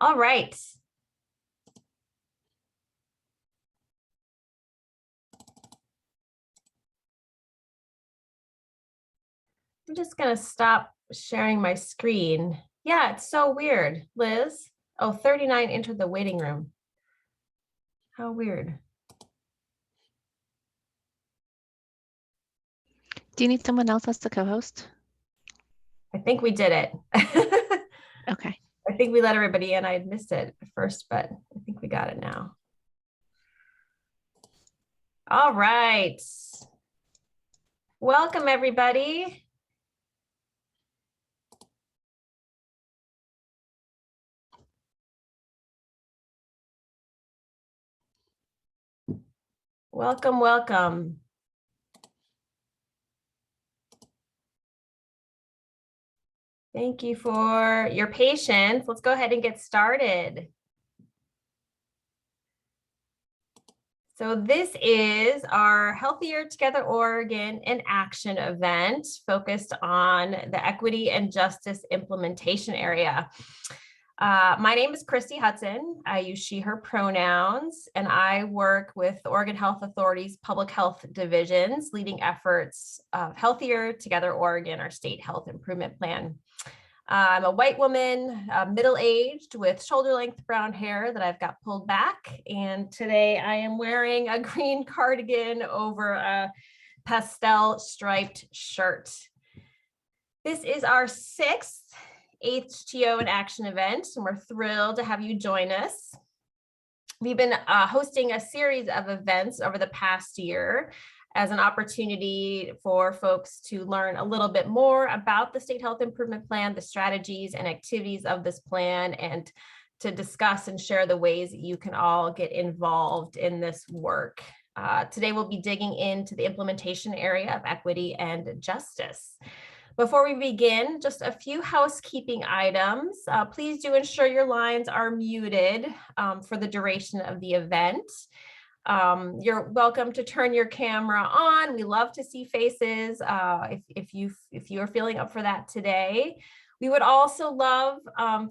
All right. I'm just going to stop sharing my screen. Yeah, it's so weird. Liz, oh, 39 entered the waiting room. How weird. Do you need someone else as the co-host? I think we did it. Okay. I think we let everybody in. I had missed it at first, but I think we got it now. All right. Welcome, everybody. Welcome, welcome. Thank you for your patience. Let's go ahead and get started. So this is our Healthier Together Oregon in Action event focused on the equity and justice implementation area. My name is Christy Hudson. I use she, her pronouns, and I work with the Oregon Health Authority's public health divisions, leading efforts of Healthier Together Oregon, our state health improvement plan. I'm a white woman, middle-aged with shoulder-length brown hair that I've got pulled back. And today I am wearing a green cardigan over a pastel striped shirt. This is our 6th HTO in Action event, and we're thrilled to have you join us. We've been hosting a series of events over the past year as an opportunity for folks to learn a little bit more about the State Health Improvement Plan, the strategies and activities of this plan, and to discuss and share the ways that you can all get involved in this work. Today, we'll be digging into the implementation area of equity and justice. Before we begin, just a few housekeeping items. Please do ensure your lines are muted for the duration of the event. You're welcome to turn your camera on. We love to see faces if you are feeling up for that today. We would also love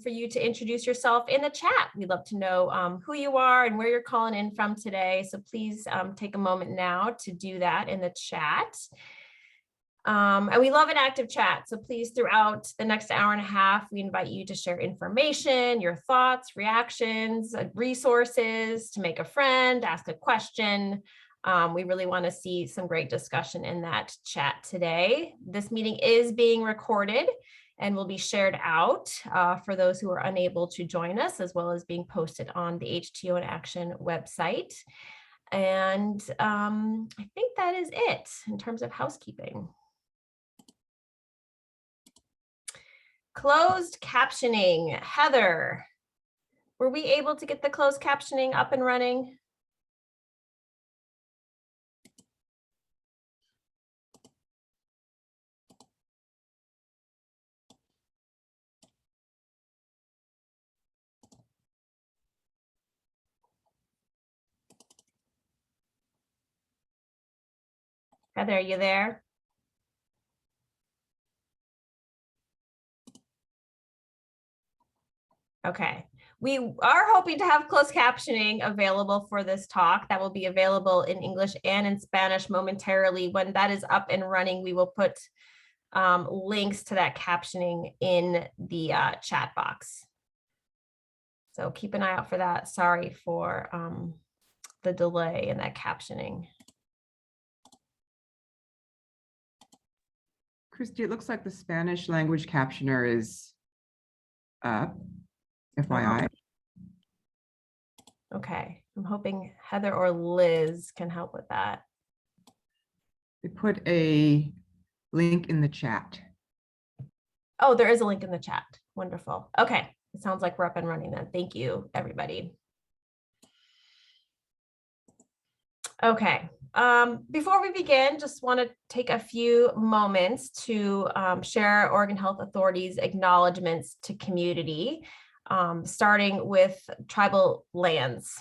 for you to introduce yourself in the chat. We'd love to know who you are and where you're calling in from today. So please take a moment now to do that in the chat. And we love an active chat. So please, throughout the next hour and a half, we invite you to share information, your thoughts, reactions, resources, to make a friend, ask a question. We really want to see some great discussion in that chat today. This meeting is being recorded and will be shared out for those who are unable to join us, as well as being posted on the HTO in Action website. And I think that is it in terms of housekeeping. Closed captioning. Heather, were we able to get the closed captioning up and running? Heather, are you there? Okay, we are hoping to have closed captioning available for this talk. That will be available in English and in Spanish momentarily. When that is up and running, we will put links to that captioning in the chat box. So keep an eye out for that. Sorry for the delay in that captioning. Christy, it looks like the Spanish language captioner is up. FYI. Okay, I'm hoping Heather or Liz can help with that. They put a link in the chat. Oh, there is a link in the chat. Wonderful. Okay, it sounds like we're up and running then. Thank you, everybody. Okay, before we begin, just want to take a few moments to share Oregon Health Authority's acknowledgements to community. Starting with tribal lands.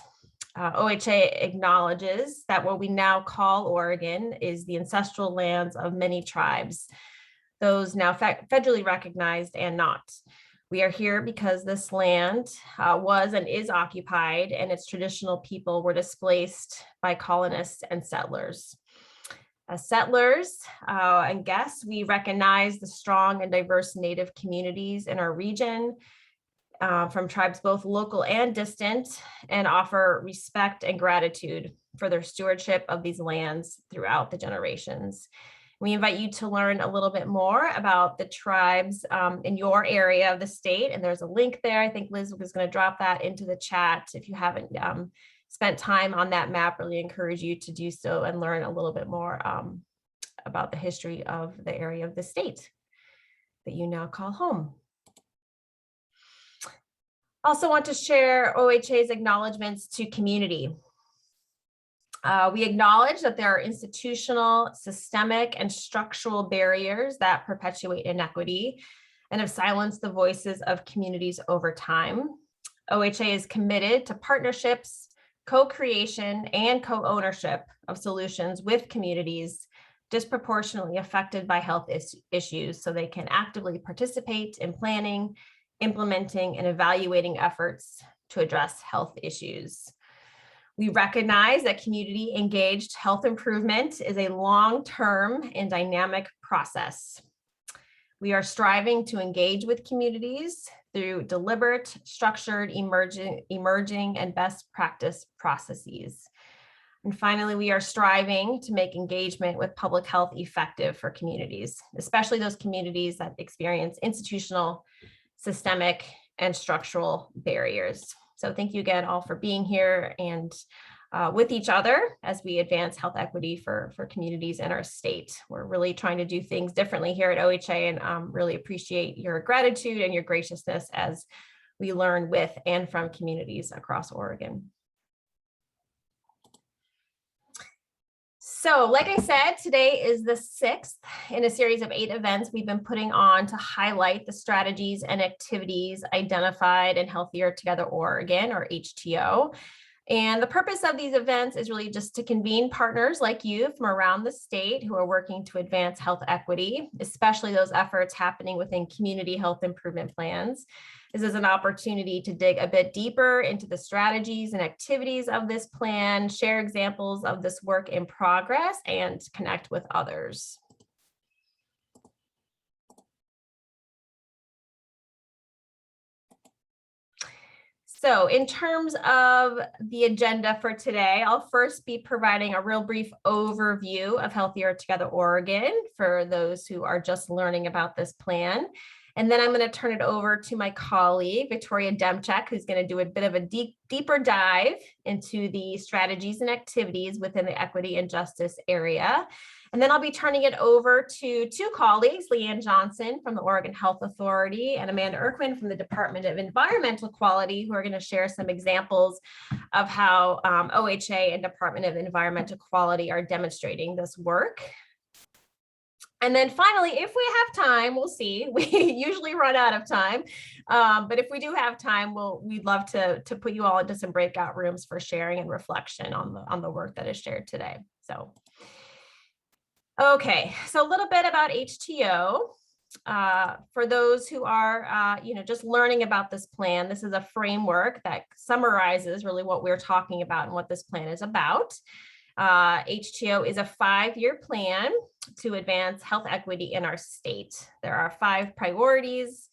OHA acknowledges that what we now call Oregon is the ancestral lands of many tribes, those now federally recognized and not. We are here because this land was and is occupied, and its traditional people were displaced by colonists and settlers. As settlers and guests, we recognize the strong and diverse Native communities in our region, from tribes both local and distant, and offer respect and gratitude for their stewardship of these lands throughout the generations. We invite you to learn a little bit more about the tribes in your area of the state, and there's a link there. I think Liz was going to drop that into the chat. If you haven't spent time on that map, really encourage you to do so and learn a little bit more about the history of the area of the state that you now call home. Also want to share OHA's acknowledgements to community. We acknowledge that there are institutional, systemic, and structural barriers that perpetuate inequity and have silenced the voices of communities over time. OHA is committed to partnerships, co-creation, and co-ownership of solutions with communities disproportionately affected by health issues, so they can actively participate in planning, implementing, and evaluating efforts to address health issues. We recognize that community engaged health improvement is a long-term and dynamic process. We are striving to engage with communities through deliberate, structured, emerging, and best practice processes. And finally, we are striving to make engagement with public health effective for communities, especially those communities that experience institutional, systemic, and structural barriers. So thank you again all for being here and with each other as we advance health equity for communities in our state. We're really trying to do things differently here at OHA, and really appreciate your gratitude and your graciousness as we learn with and from communities across Oregon. So like I said, today is the 6th in a series of 8 events we've been putting on to highlight the strategies and activities identified in Healthier Together Oregon, or HTO. And the purpose of these events is really just to convene partners like you from around the state who are working to advance health equity, especially those efforts happening within community health improvement plans. This is an opportunity to dig a bit deeper into the strategies and activities of this plan, share examples of this work in progress, and connect with others. So in terms of the agenda for today, I'll first be providing a real brief overview of Healthier Together Oregon for those who are just learning about this plan. And then I'm going to turn it over to my colleague, Victoria Demchak, who's going to do a bit of a deeper dive into the strategies and activities within the equity and justice area. And then I'll be turning it over to 2 colleagues, Leanne Johnson from the Oregon Health Authority and Amanda Erquin from the Department of Environmental Quality, who are going to share some examples of how OHA and Department of Environmental Quality are demonstrating this work. And then finally, if we have time, we'll see. We usually run out of time, but if we do have time, we'd love to put you all into some breakout rooms for sharing and reflection on the work that is shared today. So, okay, so a little bit about HTO. For those who are, just learning about this plan, this is a framework that summarizes really what we're talking about and what this plan is about. HTO is a 5-year plan to advance health equity in our state. There are 5 priorities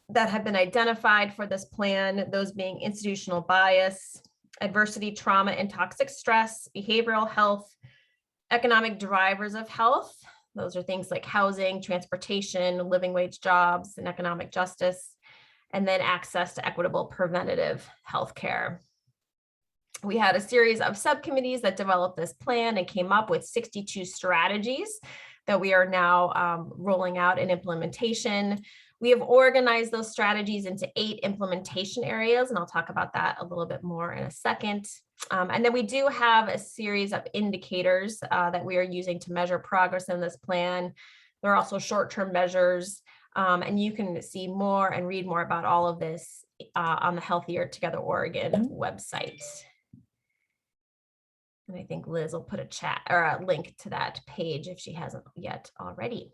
that have been identified for this plan, those being institutional bias, adversity, trauma, and toxic stress, behavioral health, economic drivers of health. Those are things like housing, transportation, living wage jobs, and economic justice, and then access to equitable preventative health care. We had a series of subcommittees that developed this plan and came up with 62 strategies that we are now rolling out in implementation. We have organized those strategies into 8 implementation areas, and I'll talk about that a little bit more in a second. And then we do have a series of indicators that we are using to measure progress in this plan. There are also short-term measures, and you can see more and read more about all of this on the Healthier Together Oregon website. And I think Liz will put a chat or a link to that page if she hasn't yet already.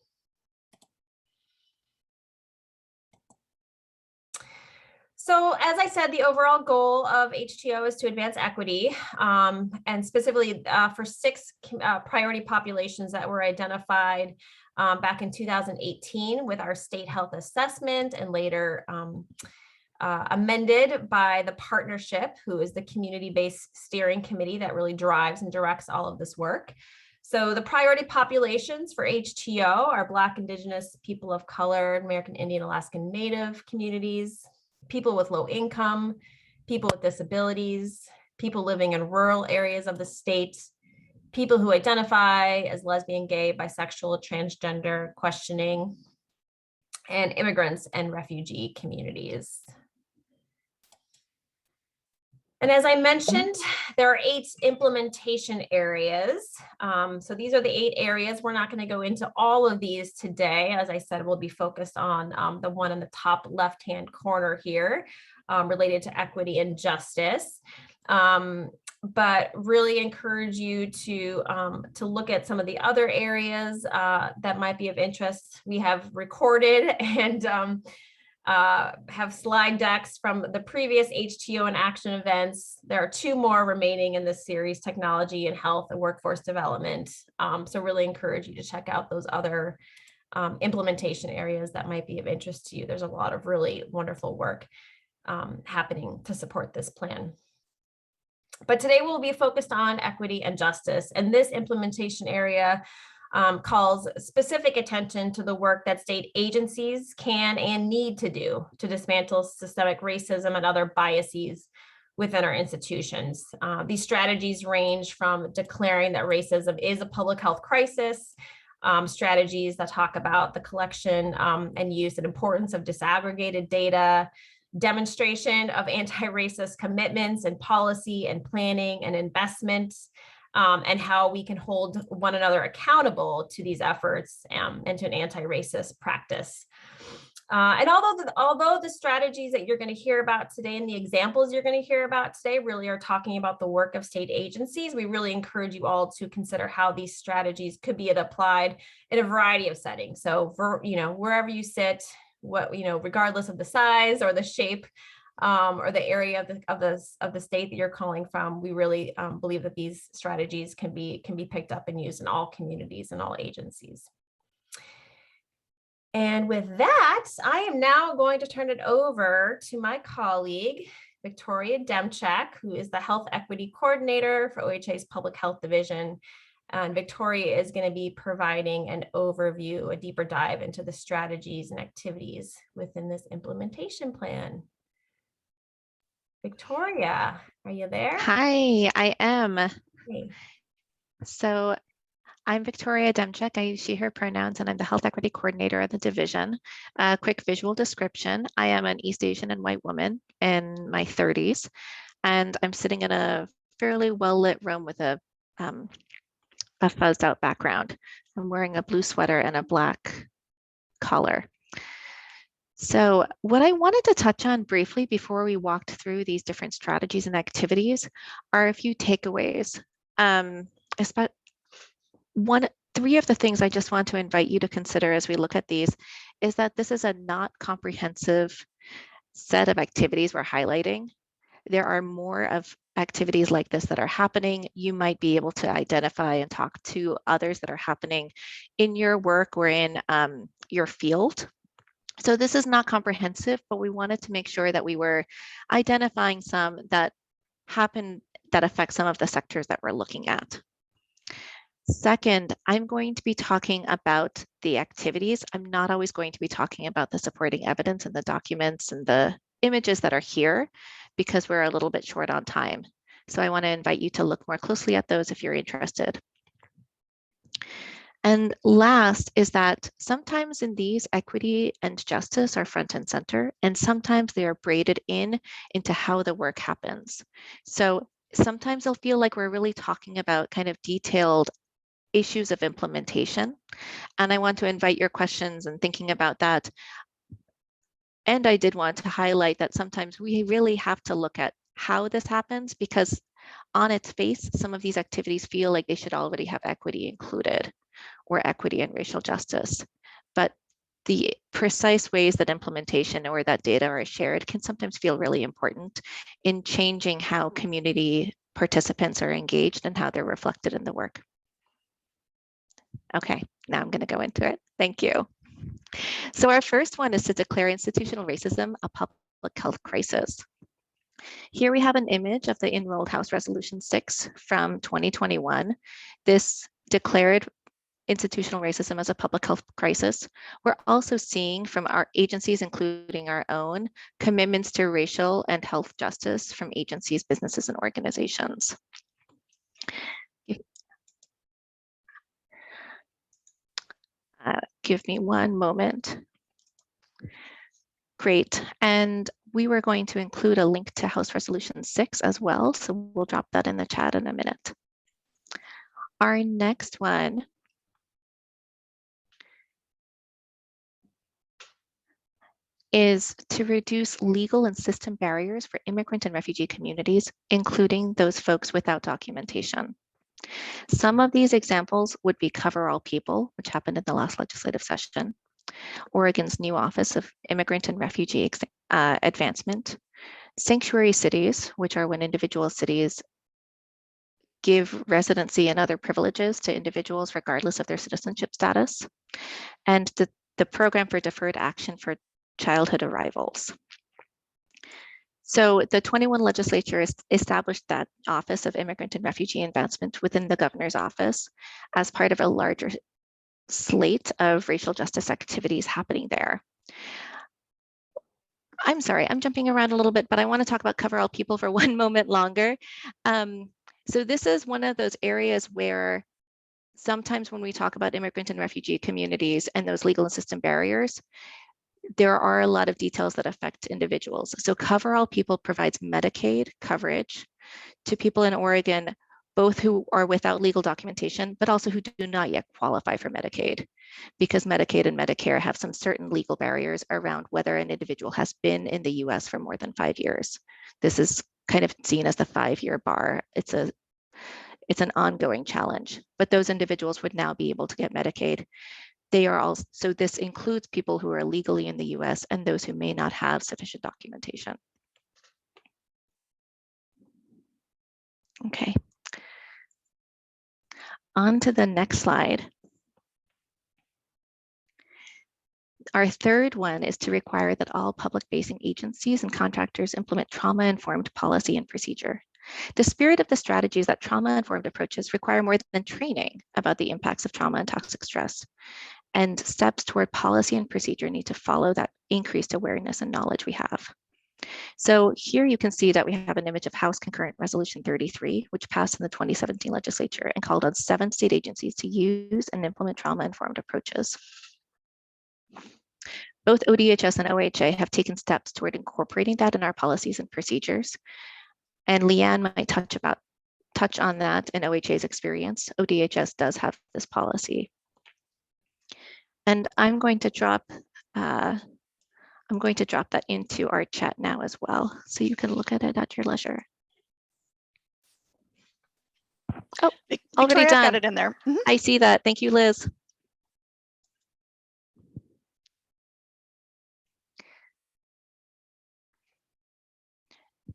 So as I said, the overall goal of HTO is to advance equity, and specifically for 6 priority populations that were identified back in 2018 with our state health assessment, and later amended by the partnership, who is the community-based steering committee that really drives and directs all of this work. So the priority populations for HTO are Black, Indigenous, people of color, American Indian, Alaskan Native communities, people with low income, people with disabilities, people living in rural areas of the state, people who identify as lesbian, gay, bisexual, transgender, questioning, and immigrants and refugee communities. And as I mentioned, there are 8 implementation areas. So these are the 8 areas. We're not going to go into all of these today. As I said, we'll be focused on the one in the top left-hand corner here, related to equity and justice. But really encourage you to look at some of the other areas that might be of interest. We have recorded and have slide decks from the previous HTO and action events. There are 2 more remaining in this series, technology and health and workforce development. So really encourage you to check out those other implementation areas that might be of interest to you. There's a lot of really wonderful work happening to support this plan. But today we'll be focused on equity and justice, and this implementation area calls specific attention to the work that state agencies can and need to do to dismantle systemic racism and other biases within our institutions. These strategies range from declaring that racism is a public health crisis, strategies that talk about the collection and use and importance of disaggregated data, demonstration of anti-racist commitments and policy and planning and investments, and how we can hold one another accountable to these efforts and to an anti-racist practice. And although the strategies that you're going to hear about today and the examples you're going to hear about today really are talking about the work of state agencies, we really encourage you all to consider how these strategies could be applied in a variety of settings. So for, wherever you sit, regardless of the size or the shape or the area of the state that you're calling from, we really believe that these strategies can be picked up and used in all communities and all agencies. And with that, I am now going to turn it over to my colleague, Victoria Demchak, who is the Health Equity Coordinator for OHA's Public Health Division. And Victoria is going to be providing an overview, a deeper dive into the strategies and activities within this implementation plan. Victoria, are you there? Hi, I am. Hey. So I'm Victoria Demchak. I use she, her pronouns, and I'm the Health Equity Coordinator of the division. A quick visual description. I am an East Asian and white woman in my 30s, and I'm sitting in a fairly well-lit room with a fuzzed out background. I'm wearing a blue sweater and a black collar. So what I wanted to touch on briefly before we walked through these different strategies and activities are a few takeaways. Three of the things I just want to invite you to consider as we look at these is that this is a not comprehensive set of activities we're highlighting. There are more of activities like this that are happening. You might be able to identify and talk to others that are happening in your work or in your field. So this is not comprehensive, but we wanted to make sure that we were identifying some that happen that affect some of the sectors that we're looking at. Second, I'm going to be talking about the activities. I'm not always going to be talking about the supporting evidence and the documents and the images that are here because we're a little bit short on time. So I want to invite you to look more closely at those if you're interested. And last is that sometimes in these, equity and justice are front and center, and sometimes they are braided into how the work happens. So sometimes they'll feel like we're really talking about kind of detailed issues of implementation. And I want to invite your questions and thinking about that. And I did want to highlight that sometimes we really have to look at how this happens, because on its face, some of these activities feel like they should already have equity included, or equity and racial justice. But the precise ways that implementation or that data are shared can sometimes feel really important in changing how community participants are engaged and how they're reflected in the work. Okay, now I'm going to go into it. Thank you. So our first one is to declare institutional racism a public health crisis. Here we have an image of the Enrolled House Resolution 6 from 2021. This declared institutional racism as a public health crisis. We're also seeing from our agencies, including our own, commitments to racial and health justice from agencies, businesses, and organizations. Give me one moment. Great. And we were going to include a link to House Resolution 6 as well, so we'll drop that in the chat in a minute. Our next one is to reduce legal and system barriers for immigrant and refugee communities, including those folks without documentation. Some of these examples would be Cover All People, which happened in the last legislative session, Oregon's new Office of Immigrant and Refugee Advancement, Sanctuary Cities, which are when individual cities give residency and other privileges to individuals regardless of their citizenship status, and the Program for Deferred Action for Childhood Arrivals. So the 21 legislature established that Office of Immigrant and Refugee Advancement within the governor's office as part of a larger slate of racial justice activities happening there. I'm sorry, I'm jumping around a little bit, but I want to talk about Cover All People for one moment longer. So this is one of those areas where sometimes when we talk about immigrant and refugee communities and those legal and system barriers, there are a lot of details that affect individuals. So Cover All People provides Medicaid coverage to people in Oregon, both who are without legal documentation, but also who do not yet qualify for Medicaid, because Medicaid and Medicare have some certain legal barriers around whether an individual has been in the US for more than 5 years. This is kind of seen as the 5-year bar. It's an ongoing challenge, but those individuals would now be able to get Medicaid. They are also, so this includes people who are legally in the US and those who may not have sufficient documentation. Okay. On to the next slide. Our third one is to require that all public-facing agencies and contractors implement trauma-informed policy and procedure. The spirit of the strategy is that trauma-informed approaches require more than training about the impacts of trauma and toxic stress. And steps toward policy and procedure need to follow that increased awareness and knowledge we have. So here you can see that we have an image of House Concurrent Resolution 33, which passed in the 2017 legislature and called on 7 state agencies to use and implement trauma-informed approaches. Both ODHS and OHA have taken steps toward incorporating that in our policies and procedures. And Leanne might touch on that in OHA's experience. ODHS does have this policy. And I'm going to drop that into our chat now as well, so you can look at it at your leisure. Oh, already done. Got it in there. Mm-hmm. I see that. Thank you, Liz.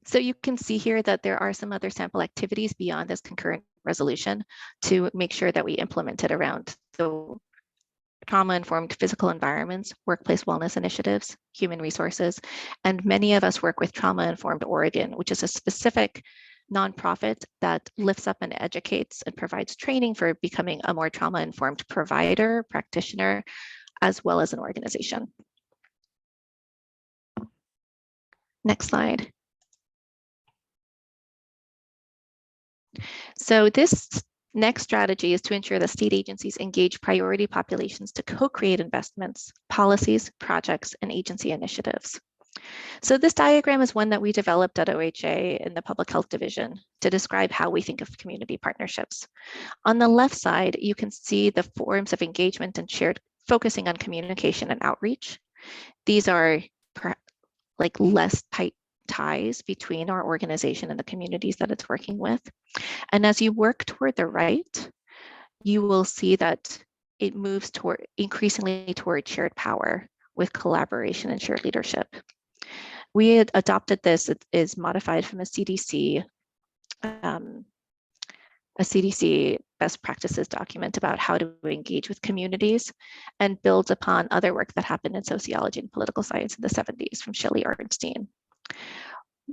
So you can see here that there are some other sample activities beyond this concurrent resolution to make sure that we implement it around the trauma-informed physical environments, workplace wellness initiatives, human resources, and many of us work with Trauma-Informed Oregon, which is a specific nonprofit that lifts up and educates and provides training for becoming a more trauma-informed provider, practitioner, as well as an organization. Next slide. So this next strategy is to ensure that state agencies engage priority populations to co-create investments, policies, projects, and agency initiatives. So this diagram is one that we developed at OHA in the Public Health Division to describe how we think of community partnerships. On the left side, you can see the forms of engagement and shared focusing on communication and outreach. These are like less tight ties between our organization and the communities that it's working with. And as you work toward the right, you will see that it moves increasingly toward shared power with collaboration and shared leadership. We had adopted this, it is modified from a CDC best practices document about how to engage with communities, and builds upon other work that happened in sociology and political science in the 70s from Shelley Arnstein.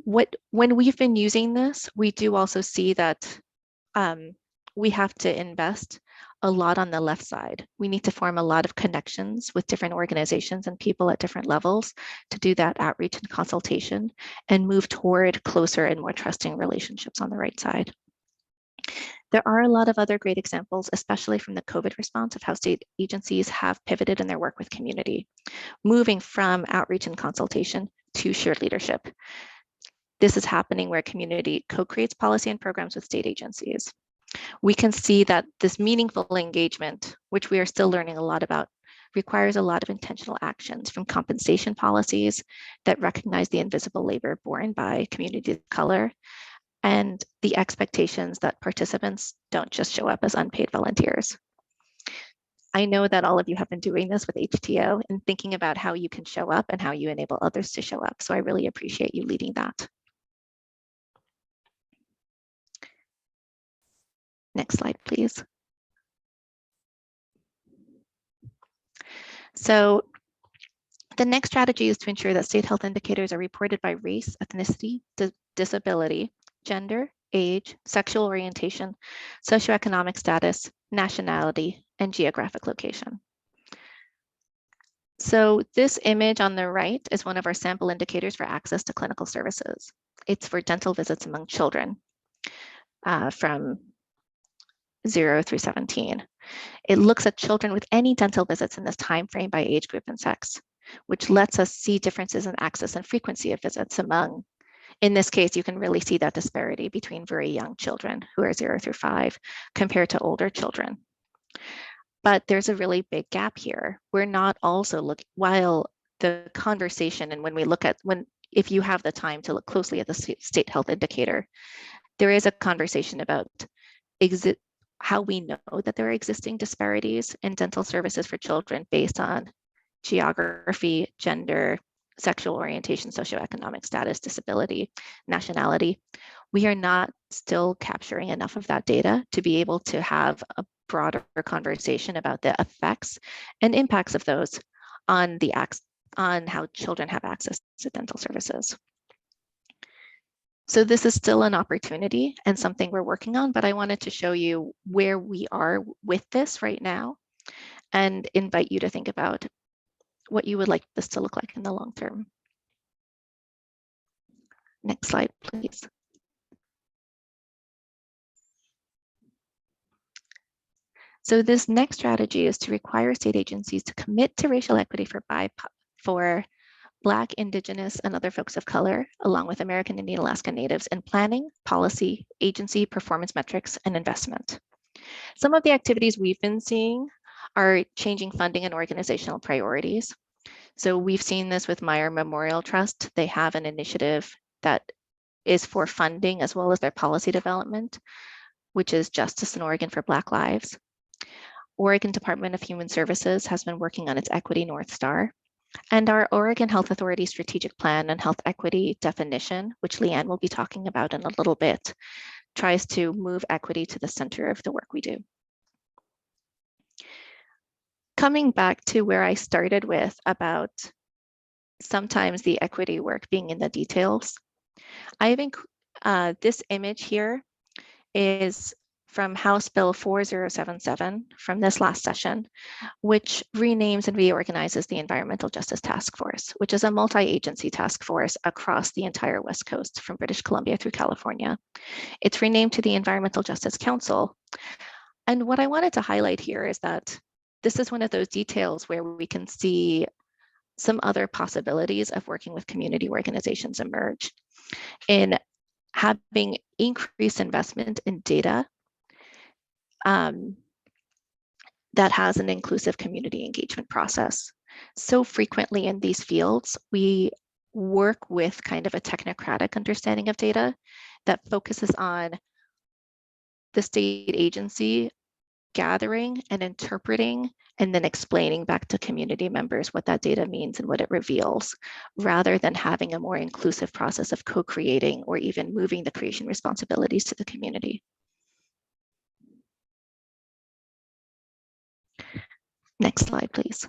When we've been using this, we do also see that we have to invest a lot on the left side. We need to form a lot of connections with different organizations and people at different levels to do that outreach and consultation and move toward closer and more trusting relationships on the right side. There are a lot of other great examples, especially from the COVID response, of how state agencies have pivoted in their work with community, moving from outreach and consultation to shared leadership. This is happening where community co-creates policy and programs with state agencies. We can see that this meaningful engagement, which we are still learning a lot about, requires a lot of intentional actions, from compensation policies that recognize the invisible labor borne by communities of color, and the expectations that participants don't just show up as unpaid volunteers. I know that all of you have been doing this with HTO and thinking about how you can show up and how you enable others to show up. So I really appreciate you leading that. Next slide, please. So the next strategy is to ensure that state health indicators are reported by race, ethnicity, disability, gender, age, sexual orientation, socioeconomic status, nationality, and geographic location. So this image on the right is one of our sample indicators for access to clinical services. It's for dental visits among children from 0 through 17. It looks at children with any dental visits in this time frame by age group and sex, which lets us see differences in access and frequency of visits among, in this case, you can really see that disparity between very young children who are 0 through 5 compared to older children. But there's a really big gap here. We're not also looking, while the conversation, and when we look at, if you have the time to look closely at the state health indicator, there is a conversation about how we know that there are existing disparities in dental services for children based on geography, gender, sexual orientation, socioeconomic status, disability, nationality. We are not still capturing enough of that data to be able to have a broader conversation about the effects and impacts of those on how children have access to dental services. So this is still an opportunity and something we're working on, but I wanted to show you where we are with this right now and invite you to think about what you would like this to look like in the long term. Next slide, please. So this next strategy is to require state agencies to commit to racial equity for Black, Indigenous, and other folks of color, along with American Indian Alaska Natives, in planning, policy, agency, performance metrics, and investment. Some of the activities we've been seeing are changing funding and organizational priorities. So we've seen this with Meyer Memorial Trust. They have an initiative that is for funding as well as their policy development, which is Justice in Oregon for Black Lives. Oregon Department of Human Services has been working on its Equity North Star. And our Oregon Health Authority Strategic Plan and Health Equity Definition, which Leanne will be talking about in a little bit, tries to move equity to the center of the work we do. Coming back to where I started with about sometimes the equity work being in the details, I think this image here is from House Bill 4077 from this last session, which renames and reorganizes the Environmental Justice Task Force, which is a multi-agency task force across the entire West Coast from British Columbia through California. It's renamed to the Environmental Justice Council. And what I wanted to highlight here is that this is one of those details where we can see some other possibilities of working with community organizations emerge in having increased investment in data that has an inclusive community engagement process. So frequently in these fields, we work with kind of a technocratic understanding of data that focuses on the state agency gathering and interpreting and then explaining back to community members what that data means and what it reveals, rather than having a more inclusive process of co-creating or even moving the creation responsibilities to the community. Next slide, please.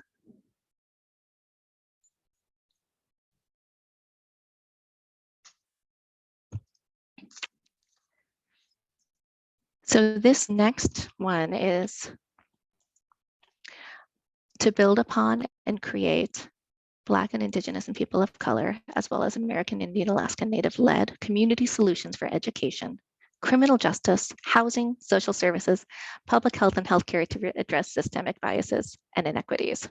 So this next one is to build upon and create Black and Indigenous and people of color, as well as American Indian Alaska Native-led community solutions for education, criminal justice, housing, social services, public health, and healthcare to address systemic biases and inequities.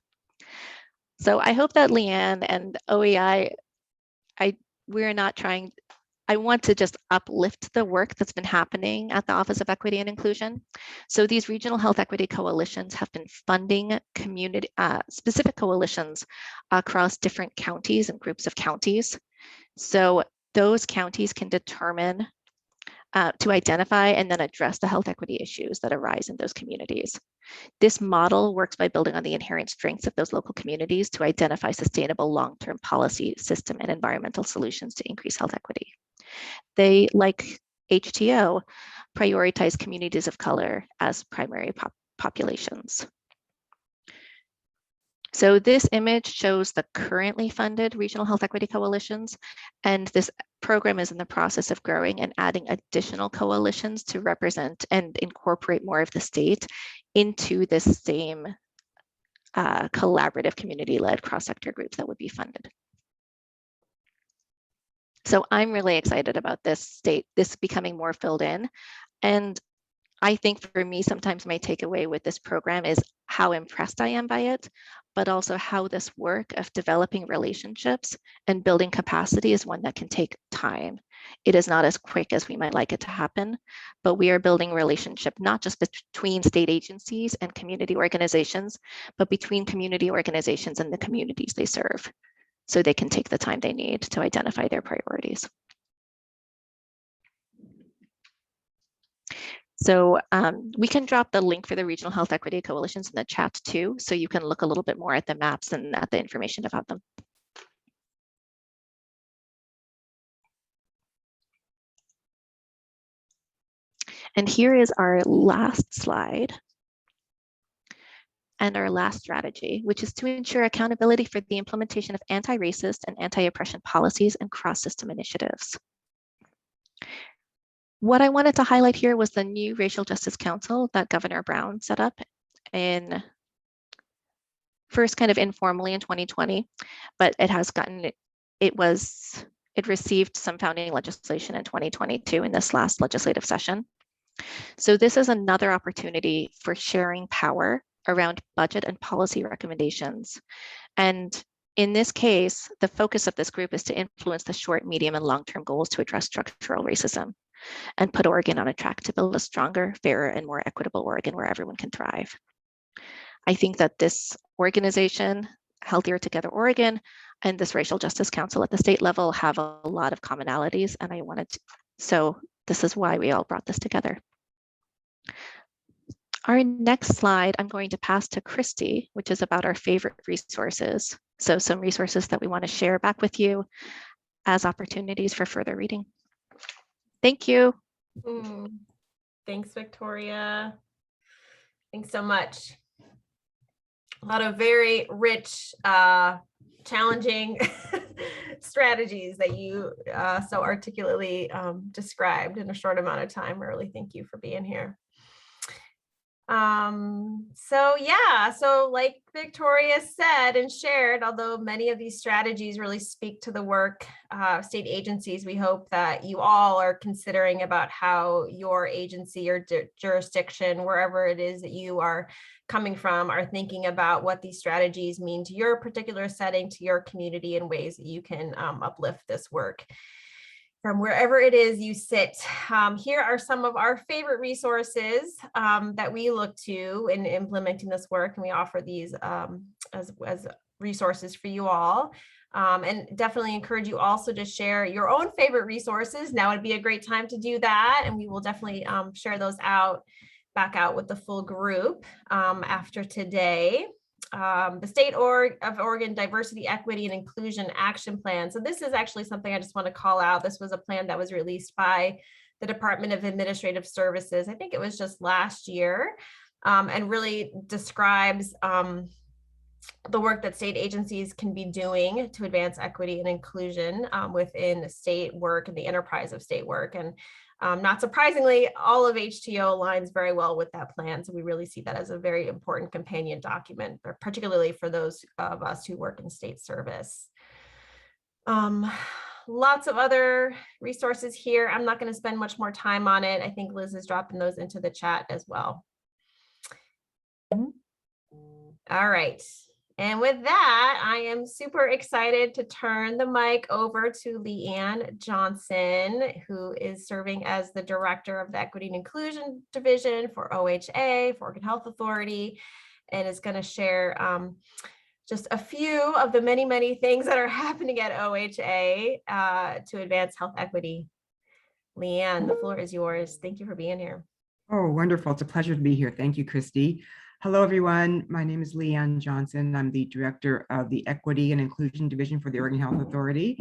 So I hope that Leanne and OEI, we're not trying, I want to just uplift the work that's been happening at the Office of Equity and Inclusion. So these regional health equity coalitions have been funding community specific coalitions across different counties and groups of counties. So those counties can determine to identify and then address the health equity issues that arise in those communities. This model works by building on the inherent strengths of those local communities to identify sustainable long-term policy, system, and environmental solutions to increase health equity. They, like HTO, prioritize communities of color as primary populations. So this image shows the currently funded regional health equity coalitions, and this program is in the process of growing and adding additional coalitions to represent and incorporate more of the state into this same collaborative community-led cross-sector groups that would be funded. So I'm really excited about this becoming more filled in. And I think for me, sometimes my takeaway with this program is how impressed I am by it, but also how this work of developing relationships and building capacity is one that can take time. It is not as quick as we might like it to happen, but we are building relationship not just between state agencies and community organizations, but between community organizations and the communities they serve, so they can take the time they need to identify their priorities. So we can drop the link for the Regional Health Equity Coalitions in the chat too, so you can look a little bit more at the maps and at the information about them. And here is our last slide and our last strategy, which is to ensure accountability for the implementation of anti-racist and anti-oppression policies and cross-system initiatives. What I wanted to highlight here was the new Racial Justice Council that Governor Brown set up in first kind of informally in 2020, but it has gotten, it received some founding legislation in 2022 in this last legislative session. So this is another opportunity for sharing power around budget and policy recommendations. And in this case, the focus of this group is to influence the short, medium, and long-term goals to address structural racism and put Oregon on a track to build a stronger, fairer, and more equitable Oregon where everyone can thrive. I think that this organization, Healthier Together Oregon, and this Racial Justice Council at the state level have a lot of commonalities, and I wanted to, so this is why we all brought this together. Our next slide, I'm going to pass to Christy, which is about our favorite resources. So some resources that we want to share back with you as opportunities for further reading. Thank you. Thanks, Victoria. Thanks so much. A lot of very rich, challenging strategies that you so articulately described in a short amount of time. I really thank you for being here. So like Victoria said and shared, although many of these strategies really speak to the work state agencies, we hope that you all are considering about how your agency or jurisdiction, wherever it is that you are coming from, are thinking about what these strategies mean to your particular setting, to your community, and ways that you can uplift this work from wherever it is you sit. Here are some of our favorite resources that we look to in implementing this work, and we offer these as resources for you all. And definitely encourage you also to share your own favorite resources. Now would be a great time to do that, and we will definitely share those out back out with the full group after today. The State of Oregon Diversity, Equity, and Inclusion Action Plan. So this is actually something I just want to call out. This was a plan that was released by the Department of Administrative Services. I think it was just last year, and really describes the work that state agencies can be doing to advance equity and inclusion within state work and the enterprise of state work. And not surprisingly, all of HTO aligns very well with that plan. So we really see that as a very important companion document, particularly for those of us who work in state service. Lots of other resources here. I'm not going to spend much more time on it. I think Liz is dropping those into the chat as well. All right. And with that, I am super excited to turn the mic over to Leanne Johnson, who is serving as the Director of the Equity and Inclusion Division for OHA, for Oregon Health Authority, and is going to share just a few of the many, many things that are happening at OHA to advance health equity. Leanne, the floor is yours. Thank you for being here. Oh, wonderful. It's a pleasure to be here. Thank you, Christy. Hello, everyone. My name is Leanne Johnson. I'm the Director of the Equity and Inclusion Division for the Oregon Health Authority.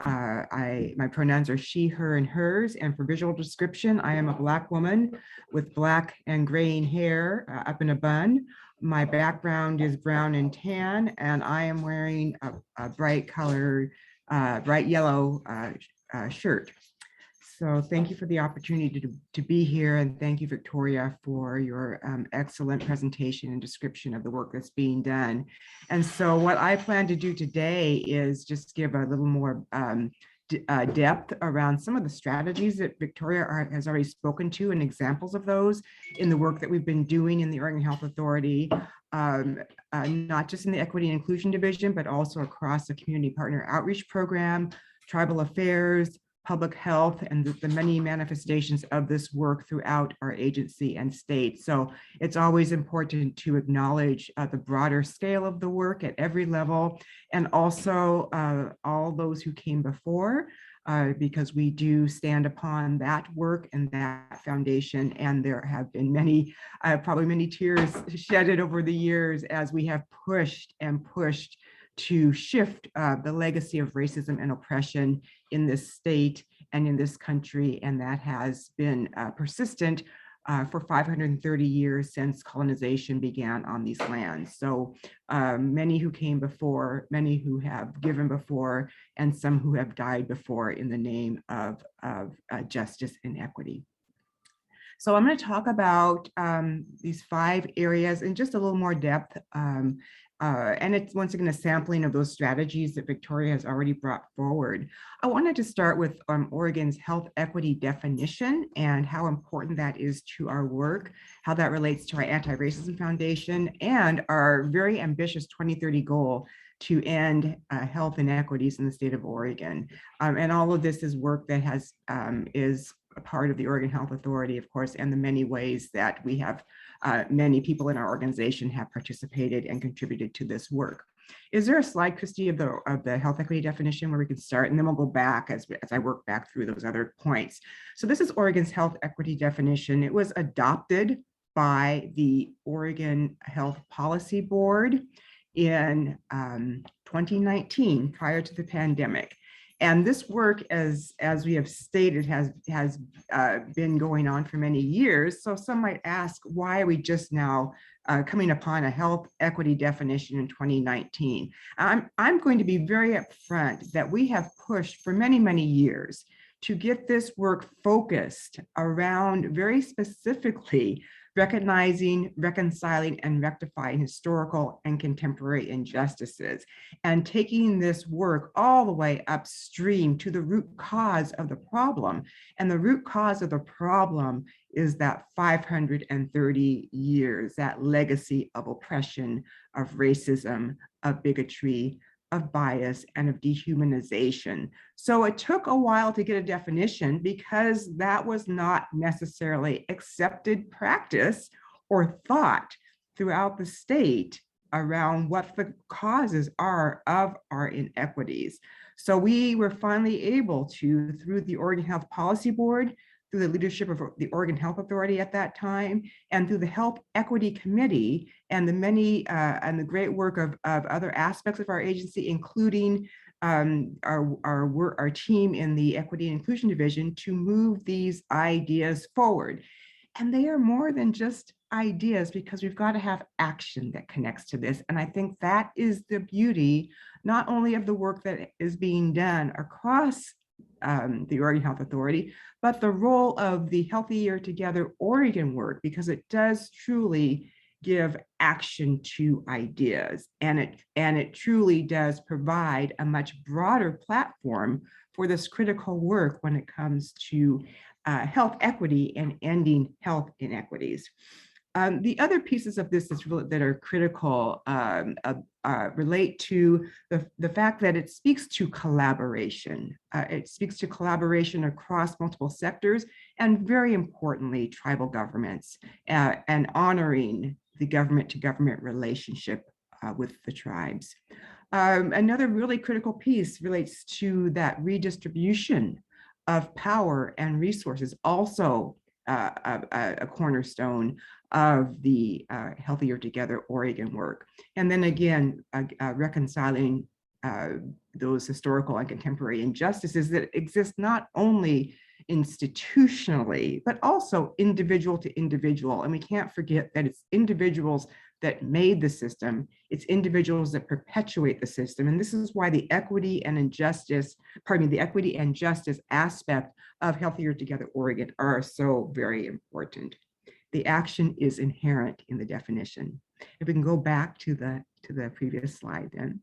My pronouns are she, her, and hers. And for visual description, I am a Black woman with black and graying hair up in a bun. My background is brown and tan, and I am wearing a bright color, bright yellow shirt. So thank you for the opportunity to be here, and thank you, Victoria, for your excellent presentation and description of the work that's being done. And so what I plan to do today is just give a little more depth around some of the strategies that Victoria has already spoken to and examples of those in the work that we've been doing in the Oregon Health Authority, not just in the Equity and Inclusion Division, but also across the Community Partner Outreach Program, Tribal Affairs, Public Health, and the many manifestations of this work throughout our agency and state. So it's always important to acknowledge the broader scale of the work at every level, and also all those who came before, because we do stand upon that work and that foundation. And there have been many, probably many tears shedded over the years as we have pushed and pushed to shift the legacy of racism and oppression in this state and in this country. And that has been persistent for 530 years since colonization began on these lands. So many who came before, many who have given before, and some who have died before in the name of justice and equity. So I'm going to talk about these 5 areas in just a little more depth. And it's once again a sampling of those strategies that Victoria has already brought forward. I wanted to start with Oregon's health equity definition and how important that is to our work, how that relates to our Anti-Racism Foundation and our very ambitious 2030 goal to end health inequities in the state of Oregon. And all of this is work that is a part of the Oregon Health Authority, of course, and the many ways that we have many people in our organization have participated and contributed to this work. Is there a slide, Christy, of the health equity definition where we can start, and then we'll go back as I work back through those other points. So this is Oregon's health equity definition. It was adopted by the Oregon Health Policy Board in 2019, prior to the pandemic. And this work, as we have stated, has been going on for many years. So some might ask, why are we just now coming upon a health equity definition in 2019? I'm going to be very upfront that we have pushed for many, many years to get this work focused around very specifically recognizing, reconciling, and rectifying historical and contemporary injustices, and taking this work all the way upstream to the root cause of the problem. And the root cause of the problem is that 530 years, that legacy of oppression, of racism, of bigotry, of bias, and of dehumanization. So it took a while to get a definition because that was not necessarily accepted practice or thought throughout the state around what the causes are of our inequities. So we were finally able to, through the Oregon Health Policy Board, through the leadership of the Oregon Health Authority at that time, and through the Health Equity Committee and the many and the great work of other aspects of our agency, including our team in the Equity and Inclusion Division, to move these ideas forward. And they are more than just ideas, because we've got to have action that connects to this. And I think that is the beauty, not only of the work that is being done across the Oregon Health Authority, but the role of the Healthier Together Oregon work, because it does truly give action to ideas, and it truly does provide a much broader platform for this critical work when it comes to health equity and ending health inequities. The other pieces of this that are critical relate to the fact that it speaks to collaboration. It speaks to collaboration across multiple sectors, and very importantly, tribal governments, and honoring the government-to-government relationship with the tribes. Another really critical piece relates to that redistribution of power and resources, also a cornerstone of the Healthier Together Oregon work. And then again, reconciling those historical and contemporary injustices that exist not only institutionally, but also individual to individual. And we can't forget that it's individuals that made the system, it's individuals that perpetuate the system. And this is why the equity and justice aspect of Healthier Together Oregon are so very important. The action is inherent in the definition. If we can go back to the previous slide then.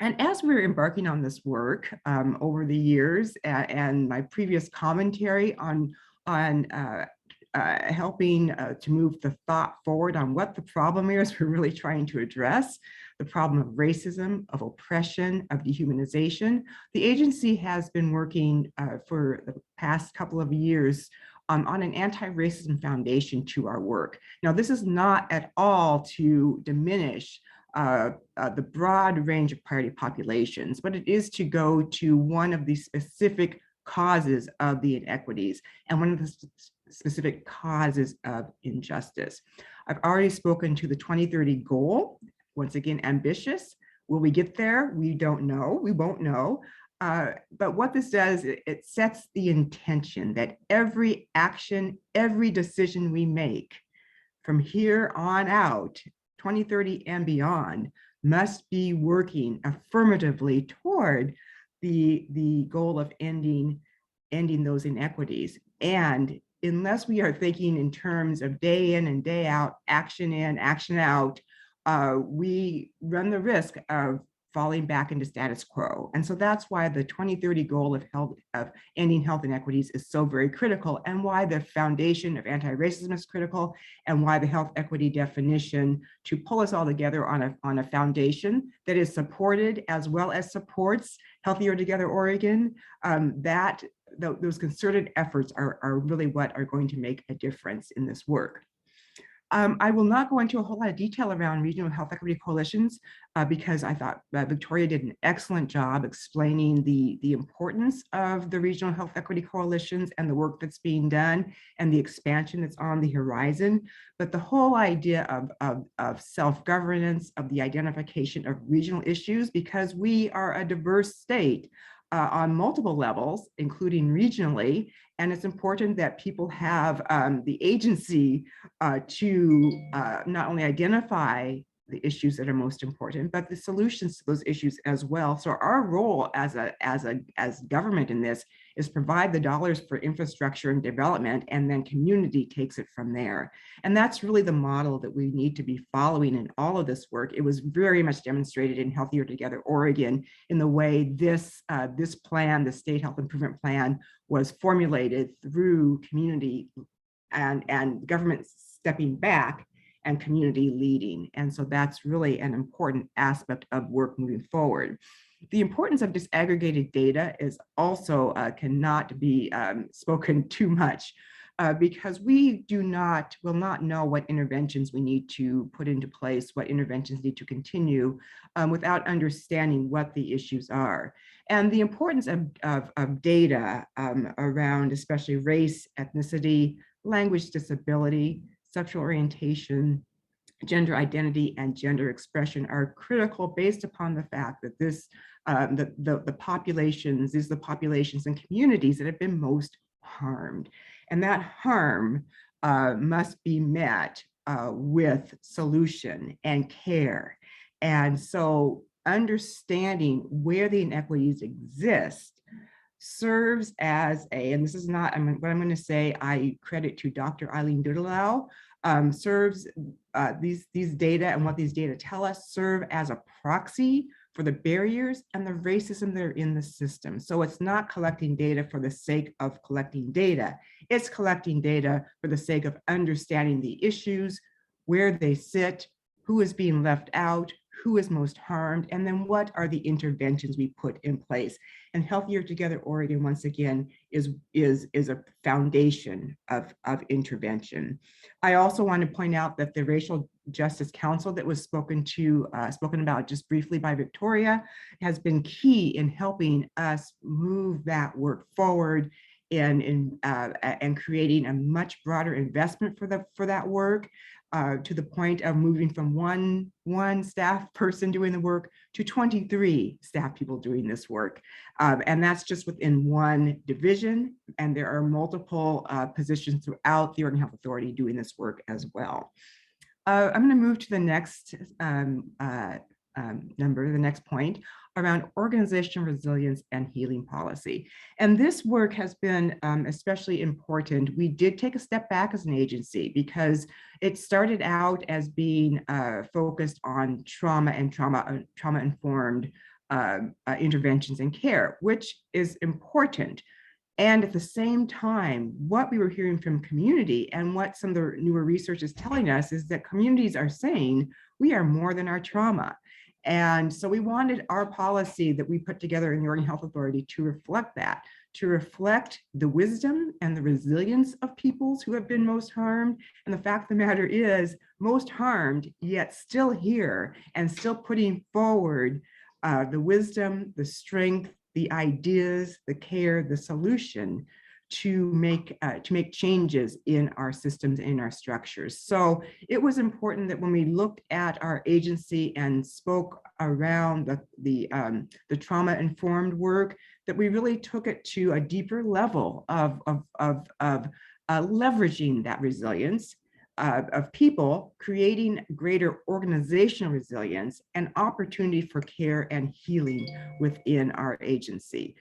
And as we're embarking on this work over the years, and my previous commentary on helping to move the thought forward on what the problem is we're really trying to address, the problem of racism, of oppression, of dehumanization, the agency has been working for the past couple of years on an anti-racism foundation to our work. Now, this is not at all to diminish the broad range of priority populations, but it is to go to one of the specific causes of the inequities and one of the specific causes of injustice. I've already spoken to the 2030 goal. Once again, ambitious. Will we get there? We don't know. We won't know. But what this does, it sets the intention that every action, every decision we make from here on out, 2030 and beyond, must be working affirmatively toward the goal of ending those inequities. And unless we are thinking in terms of day in and day out, action in, action out, we run the risk of falling back into status quo. And so that's why the 2030 goal of ending health inequities is so very critical, and why the foundation of anti-racism is critical, and why the health equity definition, to pull us all together on a foundation that is supported as well as supports Healthier Together Oregon, those concerted efforts are really what are going to make a difference in this work. I will not go into a whole lot of detail around regional health equity coalitions because I thought Victoria did an excellent job explaining the importance of the regional health equity coalitions and the work that's being done and the expansion that's on the horizon. But the whole idea of self-governance, of the identification of regional issues, because we are a diverse state on multiple levels, including regionally, and it's important that people have the agency to not only identify the issues that are most important, but the solutions to those issues as well. So our role as government in this is provide the dollars for infrastructure and development, and then community takes it from there. And that's really the model that we need to be following in all of this work. It was very much demonstrated in Healthier Together Oregon in the way this plan, the State Health Improvement Plan, was formulated through community and government stepping back and community leading. And so that's really an important aspect of work moving forward. The importance of disaggregated data is also cannot be spoken too much. because we will not know what interventions we need to put into place, what interventions need to continue without understanding what the issues are. And the importance of data around especially race, ethnicity, language disability, sexual orientation, gender identity, and gender expression are critical based upon the fact that the populations, these are the populations and communities that have been most harmed. And that harm must be met with solution and care. And so understanding where the inequities exist serves as and this is not, what I'm going to say, I credit to Dr. Eileen Dudelau, serves these data and what these data tell us serve as a proxy for the barriers and the racism that are in the system. So it's not collecting data for the sake of collecting data. It's collecting data for the sake of understanding the issues, where they sit, who is being left out, who is most harmed, and then what are the interventions we put in place. And Healthier Together Oregon, once again, is a foundation of intervention. I also want to point out that the Racial Justice Council that was spoken about just briefly by Victoria has been key in helping us move that work forward and creating a much broader investment for that work. To the point of moving from one staff person doing the work to 23 staff people doing this work. And that's just within one division. And there are multiple positions throughout the Oregon Health Authority doing this work as well. I'm going to move to the next the next point around organizational resilience and healing policy. And this work has been especially important. We did take a step back as an agency because it started out as being focused on trauma and trauma-informed interventions and care, which is important. And at the same time, what we were hearing from community and what some of the newer research is telling us is that communities are saying we are more than our trauma. And so we wanted our policy that we put together in the Oregon Health Authority to reflect that, to reflect the wisdom and the resilience of peoples who have been most harmed. And the fact of the matter is, most harmed, yet still here and still putting forward the wisdom, the strength, the ideas, the care, the solution to make changes in our systems and in our structures. So it was important that when we looked at our agency and spoke around the trauma-informed work, that we really took it to a deeper level of leveraging that resilience of people, creating greater organizational resilience and opportunity for care and healing within our agency.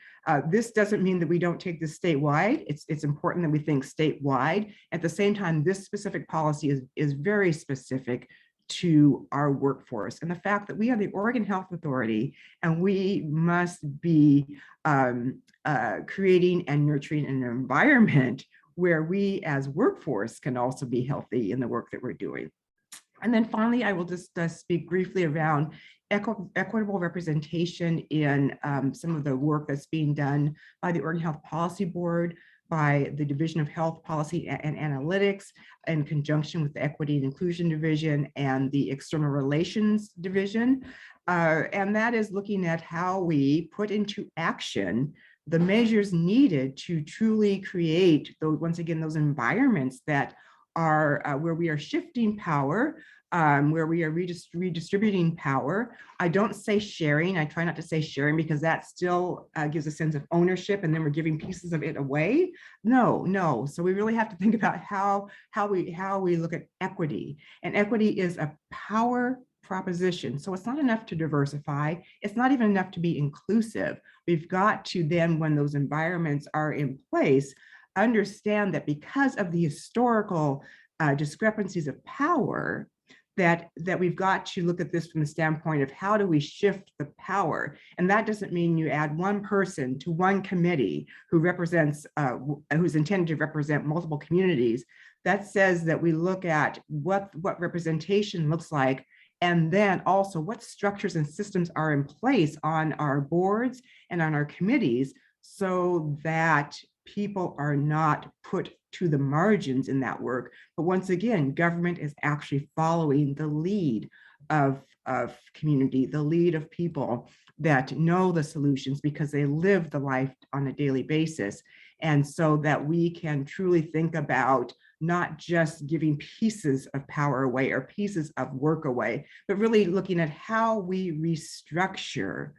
This doesn't mean that we don't take this statewide. It's important that we think statewide. At the same time, this specific policy is very specific to our workforce and the fact that we are the Oregon Health Authority and we must be creating and nurturing an environment where we as workforce can also be healthy in the work that we're doing. And then finally, I will just speak briefly around equitable representation in some of the work that's being done by the Oregon Health Policy Board, by the Division of Health Policy and Analytics in conjunction with the Equity and Inclusion Division and the External Relations Division. And that is looking at how we put into action the measures needed to truly create those, once again, those environments that are where we are shifting power, where we are redistributing power. I don't say sharing. I try not to say sharing because that still gives a sense of ownership and then we're giving pieces of it away. No. So we really have to think about how we look at equity. And equity is a power proposition. So it's not enough to diversify. It's not even enough to be inclusive. We've got to then, when those environments are in place, understand that because of the historical discrepancies of power, that we've got to look at this from the standpoint of how do we shift the power. And that doesn't mean you add one person to one committee who represents, who's intended to represent multiple communities. That says that we look at what representation looks like, and then also what structures and systems are in place on our boards and on our committees so that people are not put to the margins in that work. But once again, government is actually following the lead of community, the lead of people that know the solutions because they live the life on a daily basis. And so that we can truly think about not just giving pieces of power away or pieces of work away, but really looking at how we restructure,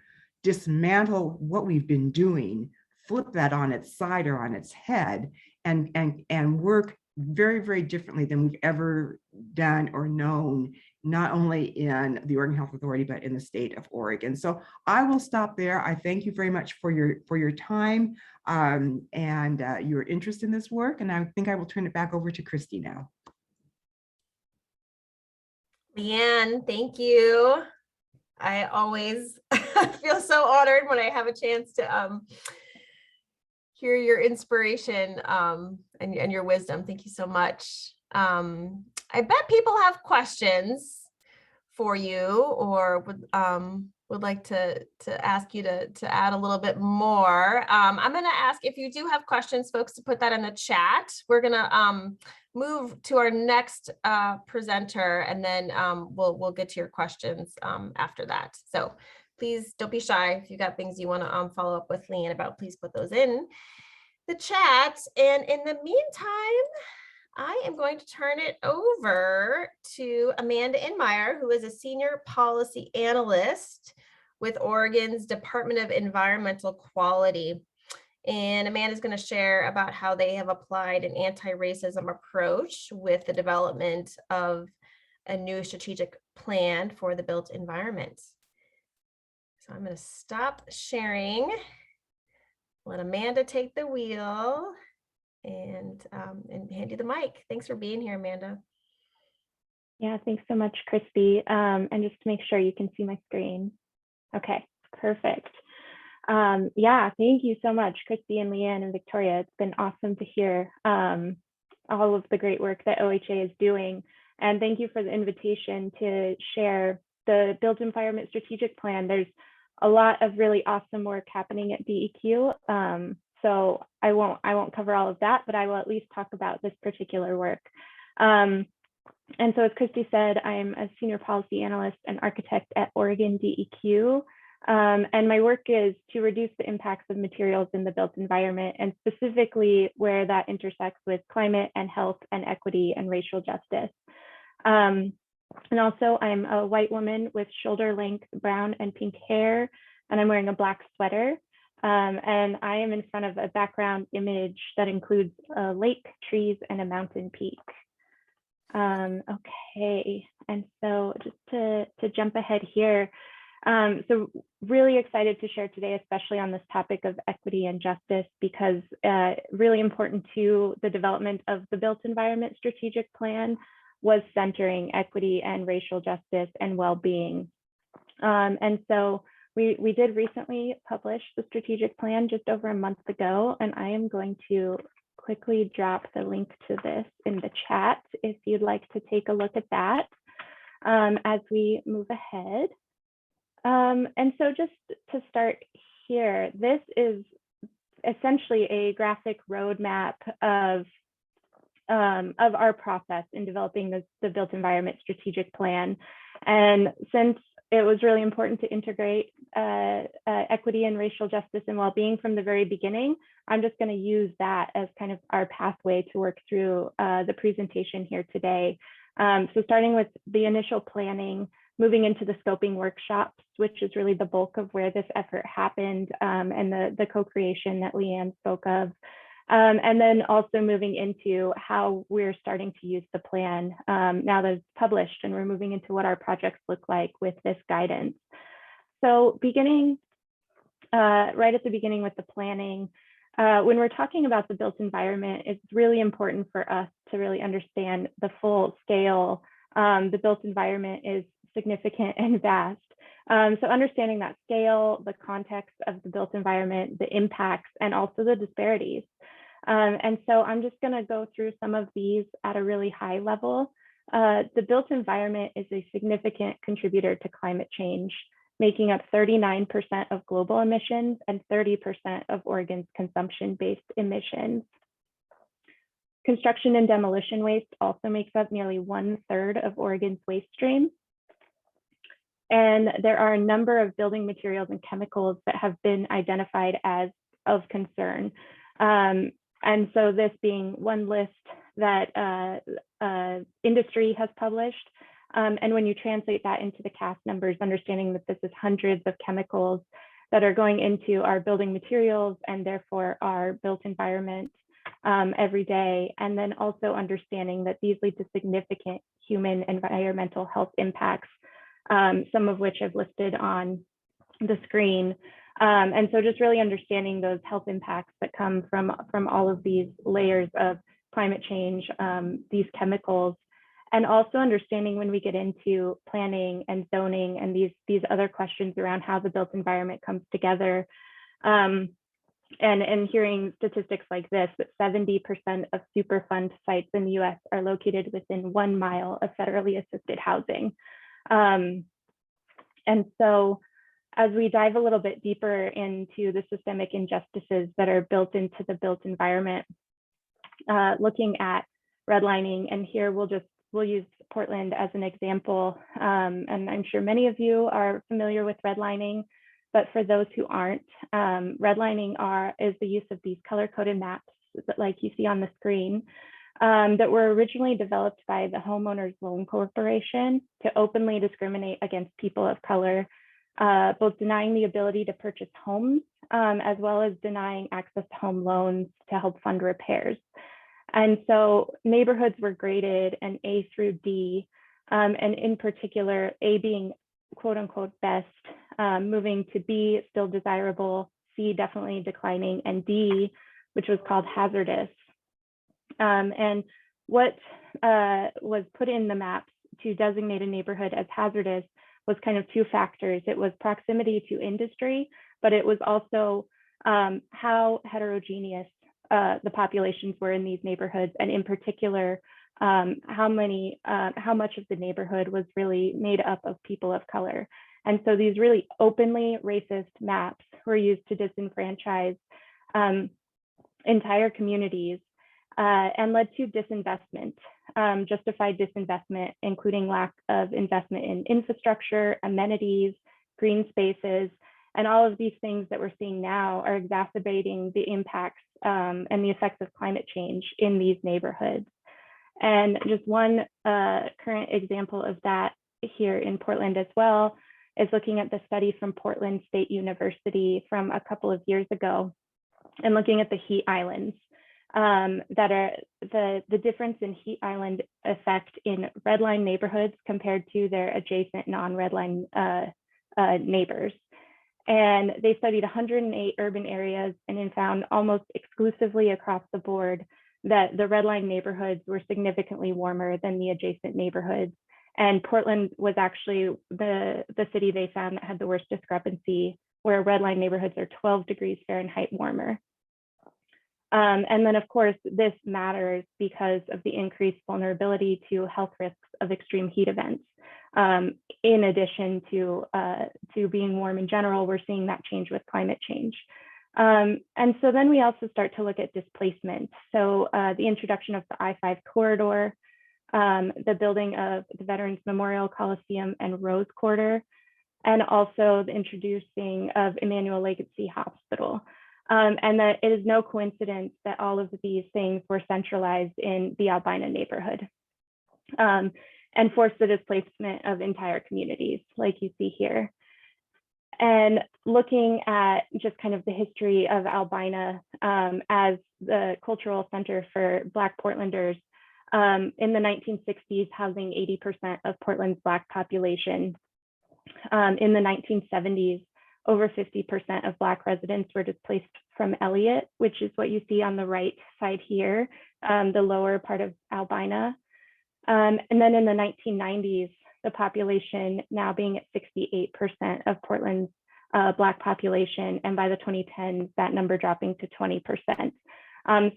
dismantle what we've been doing, flip that on its side or on its head, and work very, very differently than we've ever done or known, not only in the Oregon Health Authority, but in the state of Oregon. So I will stop there. I thank you very much for your time and your interest in this work. And I think I will turn it back over to Christy now. Leanne, thank you. I always feel so honored when I have a chance to hear your inspiration and your wisdom. Thank you so much. I bet people have questions for you or would like to ask you to add a little bit more. I'm going to ask if you do have questions, folks, to put that in the chat. We're going to move to our next presenter, and then we'll get to your questions after that. So please don't be shy. If you got things you want to follow up with Leanne about, please put those in the chat. And in the meantime, I am going to turn it over to Amanda Meyer, who is a senior policy analyst with Oregon's Department of Environmental Quality. And Amanda is going to share about how they have applied an anti-racism approach with the development of a new strategic plan for the built environment. So I'm going to stop sharing, let Amanda take the wheel, and hand you the mic. Thanks for being here, Amanda. Yeah, thanks so much, Christy. And just to make sure you can see my screen. Okay, perfect. Yeah, thank you so much, Christy and Leanne and Victoria. It's been awesome to hear all of the great work that OHA is doing. And thank you for the invitation to share the Built Environment Strategic Plan. There's a lot of really awesome work happening at DEQ. So I won't cover all of that, but I will at least talk about this particular work. And so as Christy said, I'm a senior policy analyst and architect at Oregon DEQ. And my work is to reduce the impacts of materials in the built environment, and specifically where that intersects with climate and health and equity and racial justice. And also I'm a white woman with shoulder length brown and pink hair, and I'm wearing a black sweater. And I am in front of a background image that includes a lake, trees, and a mountain peak. Okay, and so just to jump ahead here, so really excited to share today, especially on this topic of equity and justice, because really important to the development of the Built Environment Strategic Plan was centering equity and racial justice and well-being. And so we did recently publish the strategic plan just over a month ago, and I am going to quickly drop the link to this in the chat if you'd like to take a look at that as we move ahead. And so just to start here, this is essentially a graphic roadmap of our process in developing the Built Environment Strategic Plan. And since it was really important to integrate equity and racial justice and well-being from the very beginning, I'm just going to use that as kind of our pathway to work through the presentation here today. So starting with the initial planning, moving into the scoping workshops, which is really the bulk of where this effort happened, and the co-creation that Leanne spoke of. And then also moving into how we're starting to use the plan now that it's published, and we're moving into what our projects look like with this guidance. So beginning right at the beginning with the planning, when we're talking about the built environment, it's really important for us to really understand the full scale. The built environment is significant and vast. So understanding that scale, the context of the built environment, the impacts, and also the disparities. And so I'm just going to go through some of these at a really high level. The built environment is a significant contributor to climate change. making up 39% of global emissions and 30% of Oregon's consumption-based emissions. Construction and demolition waste also makes up nearly 1/3 of Oregon's waste stream. And there are a number of building materials and chemicals that have been identified as of concern. And so this being one list that industry has published. And when you translate that into the CAS numbers, understanding that this is hundreds of chemicals that are going into our building materials and therefore our built environment every day. And then also understanding that these lead to significant human environmental health impacts, some of which I've listed on the screen. And so just really understanding those health impacts that come from all of these layers of climate change, these chemicals, and also understanding when we get into planning and zoning and these other questions around how the built environment comes together. And hearing statistics like this, that 70% of Superfund sites in the US are located within 1 mile of federally assisted housing. And so as we dive a little bit deeper into the systemic injustices that are built into the built environment, looking at redlining, and here we'll use Portland as an example. And I'm sure many of you are familiar with redlining, but for those who aren't, redlining is the use of these color-coded maps that, like you see on the screen, that were originally developed by the Homeowners Loan Corporation to openly discriminate against people of color, both denying the ability to purchase homes, as well as denying access to home loans to help fund repairs. And so neighborhoods were graded an A through D, and in particular, A being quote unquote best, moving to B, still desirable, C definitely declining, and D, which was called hazardous. And what was put in the maps to designate a neighborhood as hazardous was kind of two factors. It was proximity to industry, but it was also how heterogeneous the populations were in these neighborhoods, and in particular, how much of the neighborhood was really made up of people of color. And so these really openly racist maps were used to disenfranchise entire communities and led to disinvestment, justified disinvestment, including lack of investment in infrastructure, amenities, green spaces, and all of these things that we're seeing now are exacerbating the impacts and the effects of climate change in these neighborhoods. And just one current example of that here in Portland as well is looking at the study from Portland State University from a couple of years ago and looking at the heat islands that are the difference in heat island effect in redline neighborhoods compared to their adjacent non-redline neighbors. And they studied 108 urban areas and found almost exclusively across the board that the redline neighborhoods were significantly warmer than the adjacent neighborhoods. And Portland was actually the city they found that had the worst discrepancy, where redline neighborhoods are 12 degrees Fahrenheit warmer. And then of course, this matters because of the increased vulnerability to health risks of extreme heat events. In addition to being warm in general, we're seeing that change with climate change. And so then we also start to look at displacement. So the introduction of the I-5 corridor, the building of the Veterans Memorial Coliseum and Rose Quarter, and also the introducing of Emmanuel Legacy Hospital. And that it is no coincidence that all of these things were centralized in the Albina neighborhood and forced the displacement of entire communities, like you see here. And looking at just kind of the history of Albina as the cultural center for Black Portlanders, in the 1960s, housing 80% of Portland's Black population. In the 1970s, over 50% of Black residents were displaced from Elliott, which is what you see on the right side here, the lower part of Albina. And then in the 1990s, the population now being at 68% of Portland's Black population, and by the 2010s, that number dropping to 20%.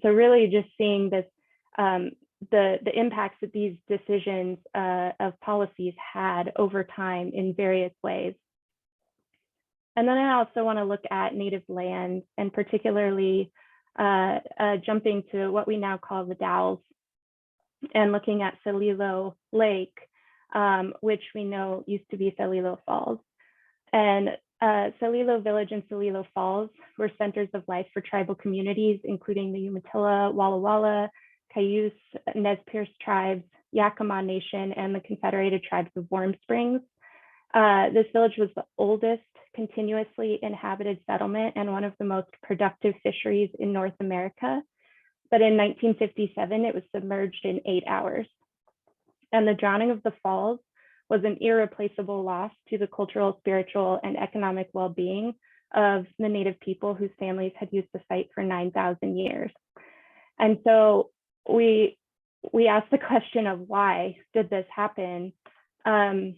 So really just seeing this, the impacts that these decisions of policies had over time in various ways. And then I also want to look at native lands, and particularly jumping to what we now call the Dalles, and looking at Celilo Lake, which we know used to be Celilo Falls. And Celilo Village and Celilo Falls were centers of life for tribal communities, including the Umatilla, Walla Walla, Cayuse, Nez Perce tribes, Yakima Nation, and the Confederated Tribes of Warm Springs. This village was the oldest continuously inhabited settlement and one of the most productive fisheries in North America. But in 1957, it was submerged in 8 hours. And the drowning of the falls was an irreplaceable loss to the cultural, spiritual, and economic well-being of the Native people whose families had used the site for 9,000 years. And so we asked the question of why did this happen? And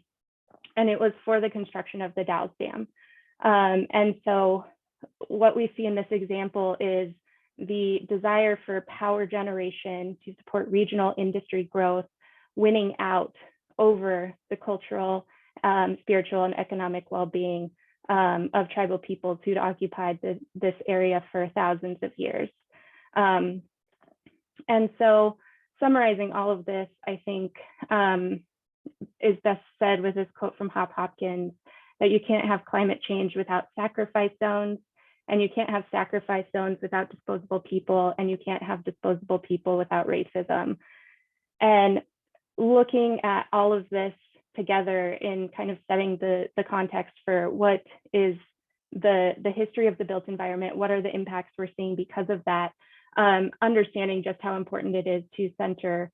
it was for the construction of the Dalles Dam. And so what we see in this example is the desire for power generation to support regional industry growth, winning out over the cultural, spiritual, and economic well-being of tribal peoples who'd occupied this area for thousands of years. And so summarizing all of this, I think is best said with this quote from Hop Hopkins, that you can't have climate change without sacrifice zones, and you can't have sacrifice zones without disposable people, and you can't have disposable people without racism. And looking at all of this together in kind of setting the context for what is the history of the built environment, what are the impacts we're seeing because of that, understanding just how important it is to center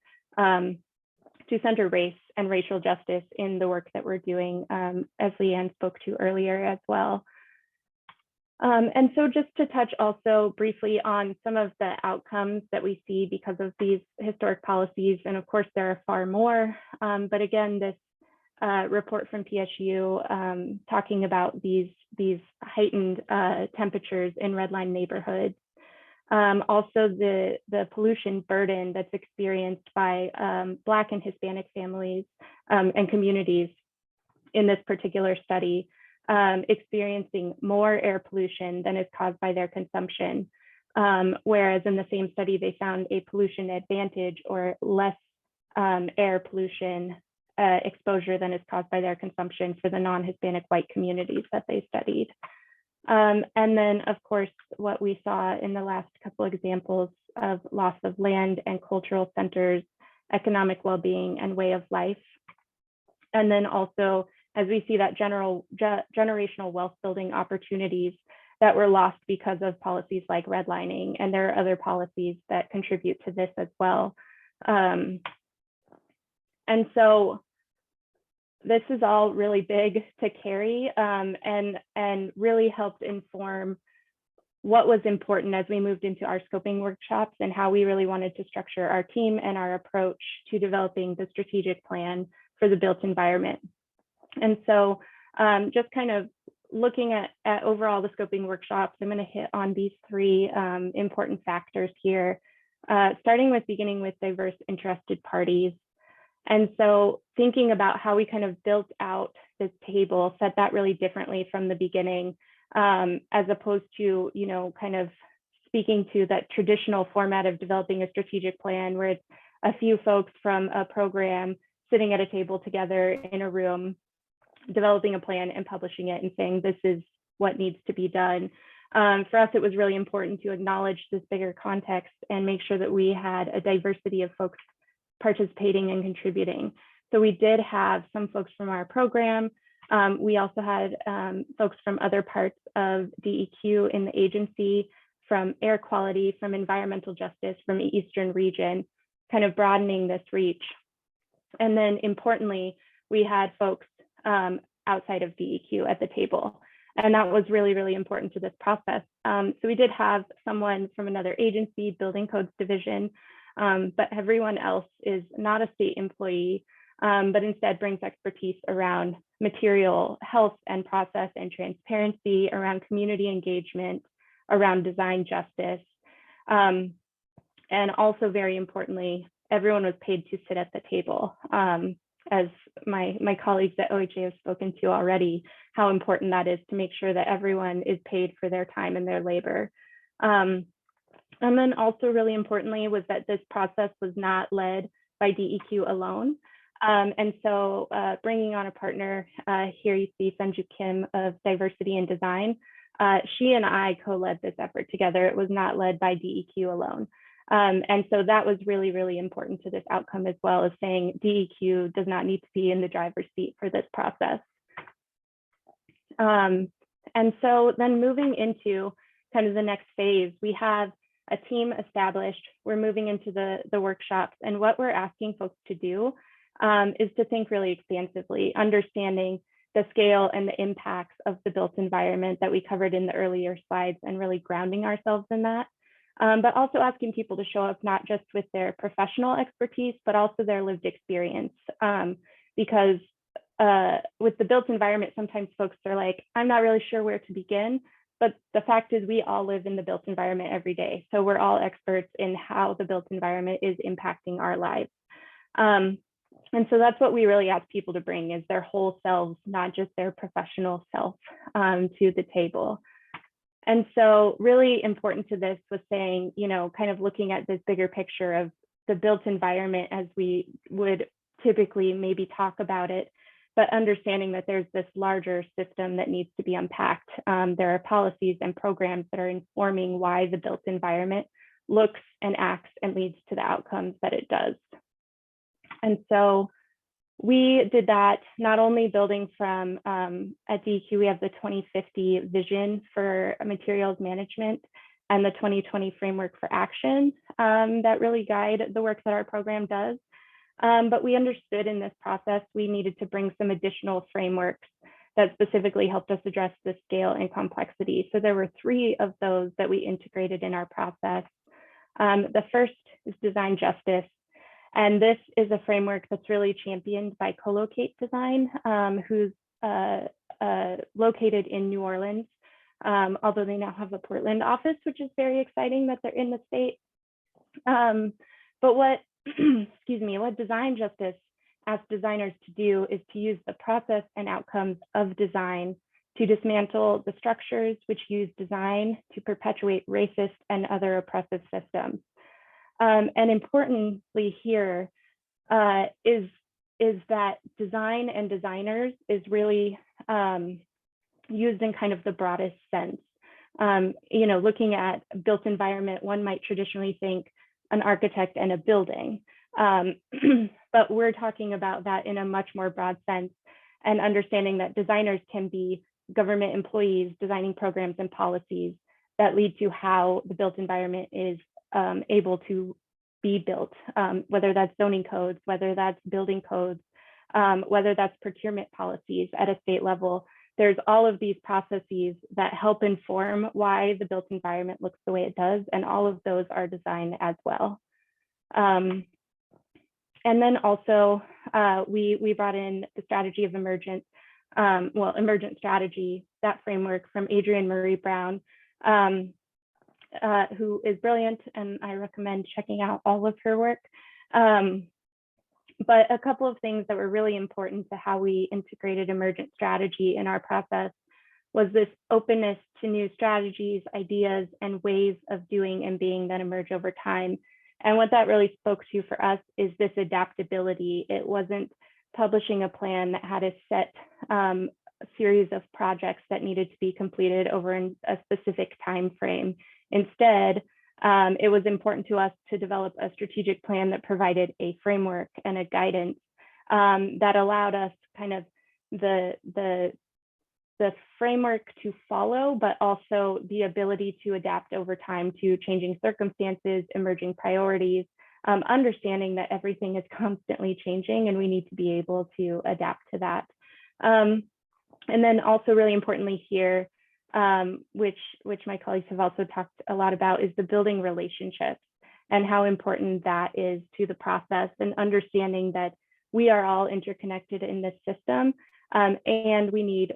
race and racial justice in the work that we're doing, as Leanne spoke to earlier as well. And so just to touch also briefly on some of the outcomes that we see because of these historic policies, and of course there are far more, but again, this report from PSU talking about these heightened temperatures in redline neighborhoods. Also the pollution burden that's experienced by Black and Hispanic families and communities in this particular study, experiencing more air pollution than is caused by their consumption. Whereas in the same study, they found a pollution advantage or less air pollution exposure than is caused by their consumption for the non-Hispanic white communities that they studied. And then, of course, what we saw in the last couple examples of loss of land and cultural centers, economic well-being, and way of life. And then also, as we see that generational wealth building opportunities that were lost because of policies like redlining, and there are other policies that contribute to this as well. And so this is all really big to carry and really helped inform what was important as we moved into our scoping workshops and how we really wanted to structure our team and our approach to developing the strategic plan for the built environment. And so just kind of looking at overall the scoping workshops, I'm going to hit on these three important factors here, beginning with diverse interested parties. And so thinking about how we kind of built out this table, set that really differently from the beginning, as opposed to, kind of speaking to that traditional format of developing a strategic plan where it's a few folks from a program sitting at a table together in a room, developing a plan and publishing it and saying, this is what needs to be done. For us, it was really important to acknowledge this bigger context and make sure that we had a diversity of folks participating and contributing. So we did have some folks from our program. We also had folks from other parts of DEQ in the agency, from air quality, from environmental justice, from the Eastern region, kind of broadening this reach. And then importantly, we had folks outside of DEQ at the table. And that was really, really important to this process. So we did have someone from another agency, Building Codes Division, but everyone else is not a state employee, but instead brings expertise around material health and process and transparency, around community engagement, around design justice. And also very importantly, everyone was paid to sit at the table. as my colleagues at OHA have spoken to already, how important that is to make sure that everyone is paid for their time and their labor. And then also really importantly was that this process was not led by DEQ alone. And so bringing on a partner, here you see Sanju Kim of Diversity and Design. She and I co-led this effort together. It was not led by DEQ alone. And so that was really, really important to this outcome, as well as saying DEQ does not need to be in the driver's seat for this process. And so then moving into kind of the next phase, we have a team established. We're moving into the workshops, and what we're asking folks to do is to think really expansively, understanding the scale and the impacts of the built environment that we covered in the earlier slides, and really grounding ourselves in that. But also asking people to show up not just with their professional expertise, but also their lived experience. Because with the built environment, sometimes folks are like, I'm not really sure where to begin. But the fact is we all live in the built environment every day. So we're all experts in how the built environment is impacting our lives. And so that's what we really ask people to bring, is their whole selves, not just their professional self, to the table. And so really important to this was saying, you know, kind of looking at this bigger picture of the built environment as we would typically maybe talk about it, but understanding that there's this larger system that needs to be unpacked. There are policies and programs that are informing why the built environment looks and acts and leads to the outcomes that it does. And so we did that, not only building from, at DEQ, we have the 2050 vision for materials management and the 2020 framework for action that really guide the work that our program does. But we understood in this process, we needed to bring some additional frameworks that specifically helped us address the scale and complexity. So there were 3 of those that we integrated in our process. The first is design justice. And this is a framework that's really championed by Colocate Design, who's located in New Orleans, although they now have a Portland office, which is very exciting that they're in the state. But what, excuse me, what design justice asks designers to do is to use the process and outcomes of design to dismantle the structures which use design to perpetuate racist and other oppressive systems. And importantly here is that design and designers is really used in kind of the broadest sense. You know, looking at built environment, one might traditionally think an architect and a building, but we're talking about that in a much more broad sense, and understanding that designers can be government employees designing programs and policies that lead to how the built environment is able to be built, whether that's zoning codes, whether that's building codes, whether that's procurement policies at a state level. There's all of these processes that help inform why the built environment looks the way it does, and all of those are designed as well. And then also we brought in the strategy of emergent, emergent strategy, that framework from Adrienne Marie Brown, who is brilliant, and I recommend checking out all of her work. But a couple of things that were really important to how we integrated emergent strategy in our process was this openness to new strategies, ideas, and ways of doing and being that emerge over time. And what that really spoke to for us is this adaptability. It wasn't publishing a plan that had a set series of projects that needed to be completed over a specific time frame. Instead, it was important to us to develop a strategic plan that provided a framework and a guidance that allowed us kind of the framework to follow, but also the ability to adapt over time to changing circumstances, emerging priorities, understanding that everything is constantly changing and we need to be able to adapt to that. And then also really importantly here, which my colleagues have also talked a lot about, is the building relationships and how important that is to the process, and understanding that we are all interconnected in this system, and we need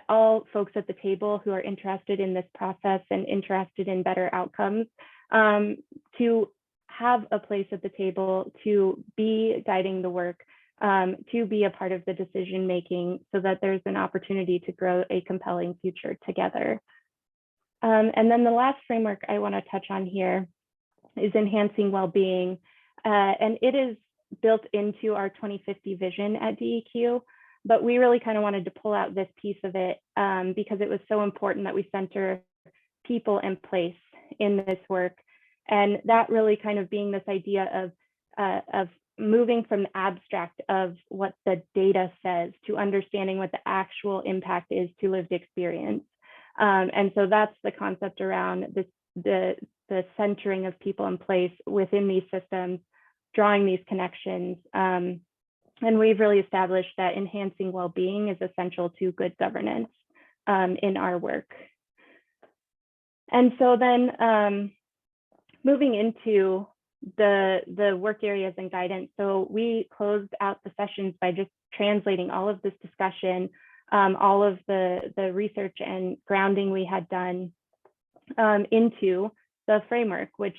all folks at the table who are interested in this process and interested in better outcomes to have a place at the table, to be guiding the work, to be a part of the decision making so that there's an opportunity to grow a compelling future together. And then the last framework I want to touch on here is enhancing well-being. And it is built into our 2050 vision at DEQ, but we really kind of wanted to pull out this piece of it because it was so important that we center people and place in this work. And that really kind of being this idea of moving from the abstract of what the data says to understanding what the actual impact is to lived experience. And so that's the concept around this, the centering of people in place within these systems, drawing these connections. And we've really established that enhancing well-being is essential to good governance in our work. And so then moving into the work areas and guidance. So we closed out the sessions by just translating all of this discussion, all of the research and grounding we had done into the framework, which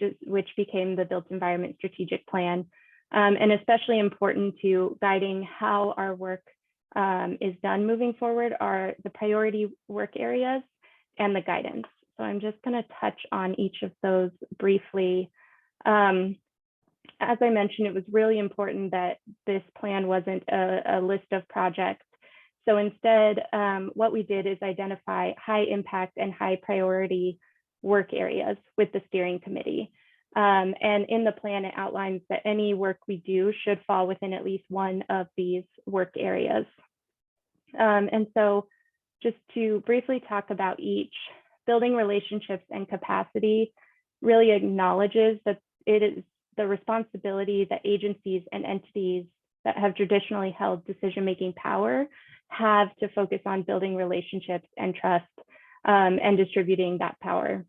became the Built Environment Strategic Plan, and especially important to guiding how our work is done moving forward are the priority work areas and the guidance. So I'm just going to touch on each of those briefly. As I mentioned, it was really important that this plan wasn't a list of projects. So instead, what we did is identify high impact and high priority work areas with the steering committee. And in the plan, it outlines that any work we do should fall within at least one of these work areas. And so just to briefly talk about each, building relationships and capacity really acknowledges that it is the responsibility that agencies and entities that have traditionally held decision-making power have to focus on building relationships and trust and distributing that power.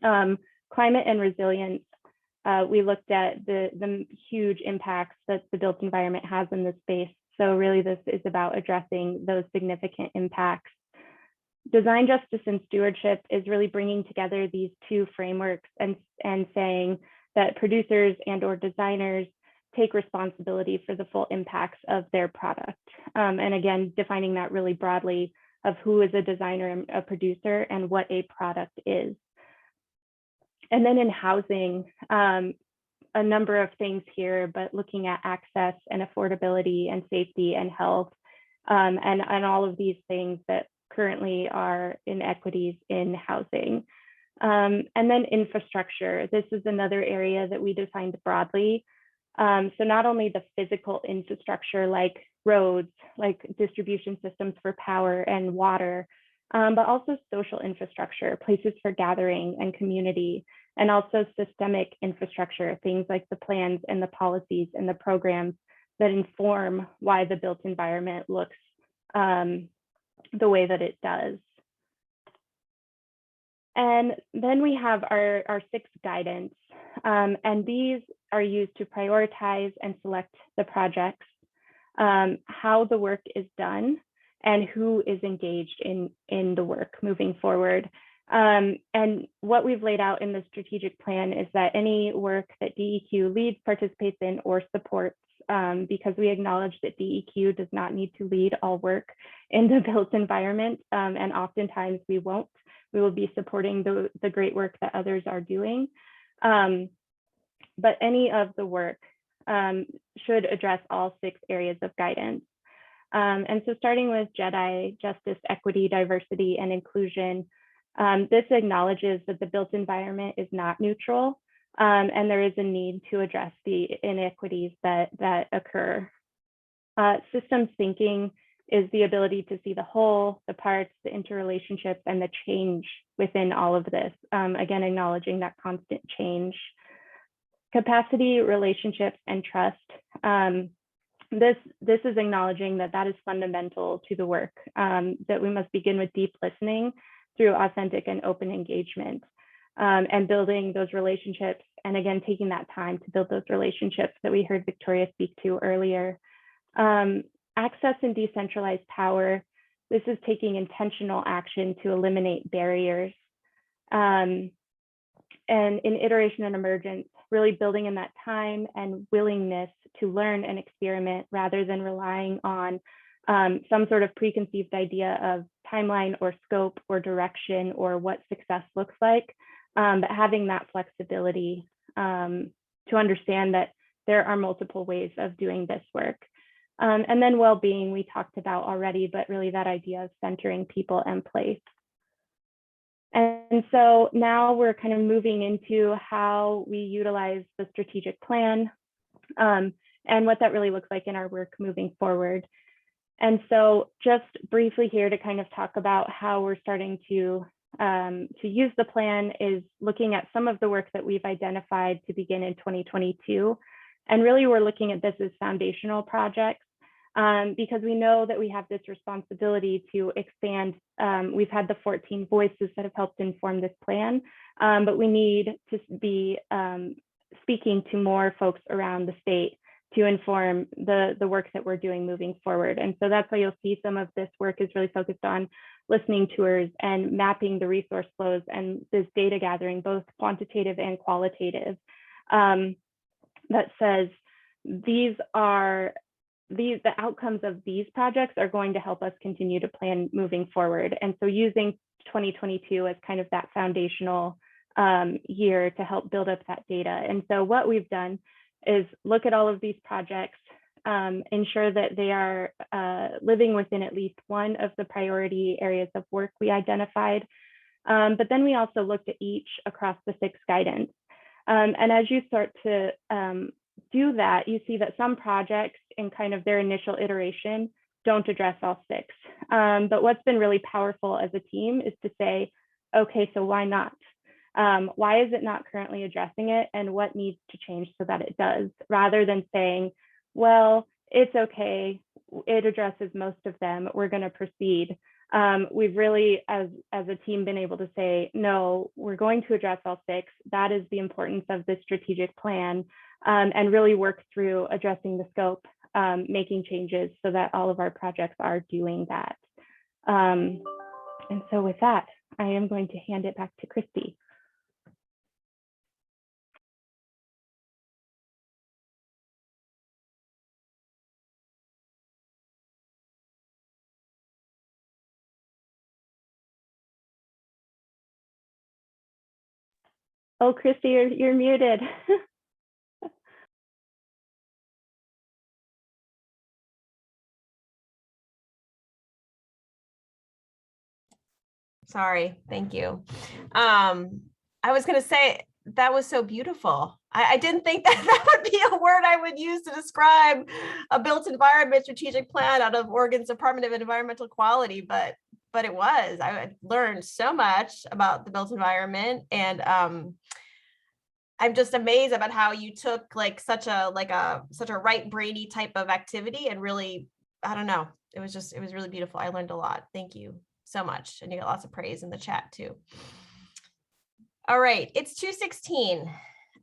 Climate and resilience, we looked at the huge impacts that the built environment has in this space. So really this is about addressing those significant impacts. Design justice and stewardship is really bringing together these two frameworks and saying that producers and or designers take responsibility for the full impacts of their product. And again, defining that really broadly of who is a designer and a producer and what a product is. And then in housing, a number of things here, but looking at access and affordability and safety and health and all of these things that currently are inequities in housing. And then infrastructure. This is another area that we defined broadly. So not only the physical infrastructure like roads, like distribution systems for power and water, but also social infrastructure, places for gathering and community, and also systemic infrastructure, things like the plans and the policies and the programs that inform why the built environment looks the way that it does. And then we have our 6 guidance, and these are used to prioritize and select the projects, how the work is done, and who is engaged in the work moving forward. And what we've laid out in the strategic plan is that any work that DEQ leads, participates in, or supports, because we acknowledge that DEQ does not need to lead all work in the built environment, and oftentimes we won't. We will be supporting the great work that others are doing. But any of the work should address all 6 areas of guidance. And so starting with JEDI, justice, equity, diversity, and inclusion, this acknowledges that the built environment is not neutral, and there is a need to address the inequities that occur. Systems thinking is the ability to see the whole, the parts, the interrelationships, and the change within all of this. Again, acknowledging that constant change. Capacity, relationships, and trust. This is acknowledging that that is fundamental to the work, that we must begin with deep listening through authentic and open engagement, and building those relationships. And again, taking that time to build those relationships that we heard Victoria speak to earlier. Access and decentralized power. This is taking intentional action to eliminate barriers. And And in iteration and emergence, really building in that time and willingness to learn and experiment rather than relying on some sort of preconceived idea of timeline or scope or direction or what success looks like, but having that flexibility to understand that there are multiple ways of doing this work. And then well-being we talked about already, but really that idea of centering people and place. And so now we're kind of moving into how we utilize the strategic plan and what that really looks like in our work moving forward. And so just briefly here to kind of talk about how we're starting to use the plan is looking at some of the work that we've identified to begin in 2022. And really we're looking at this as foundational projects because we know that we have this responsibility to expand. We've had the 14 voices that have helped inform this plan, but we need to be speaking to more folks around the state to inform the work that we're doing moving forward. And so that's why you'll see some of this work is really focused on listening tours and mapping the resource flows and this data gathering, both quantitative and qualitative, that says the outcomes of these projects are going to help us continue to plan moving forward. And so using 2022 as kind of that foundational year to help build up that data. And so what we've done is look at all of these projects, ensure that they are living within at least one of the priority areas of work we identified. But then we also looked at each across the 6 guidance. And as you start to do that, you see that some projects in kind of their initial iteration don't address all 6. But what's been really powerful as a team is to say, okay, so why not? Why is it not currently addressing it and what needs to change so that it does, rather than saying, well, it's okay, it addresses most of them, we're going to proceed. We've really, as a team, been able to say, no, we're going to address all 6. That is the importance of this strategic plan, and really work through addressing the scope, making changes so that all of our projects are doing that. And so with that, I am going to hand it back to Christy. Oh, Christy, you're muted. Sorry, thank you. I was going to say that was so beautiful. I didn't think that that would be a word I would use to describe a built environment strategic plan out of Oregon's Department of Environmental Quality, but it was. I learned so much about the built environment, and I'm just amazed about how you took like such a right brainy type of activity and really, I don't know, it was really beautiful. I learned a lot. Thank you so much. And you got lots of praise in the chat too. All right, it's 2:16.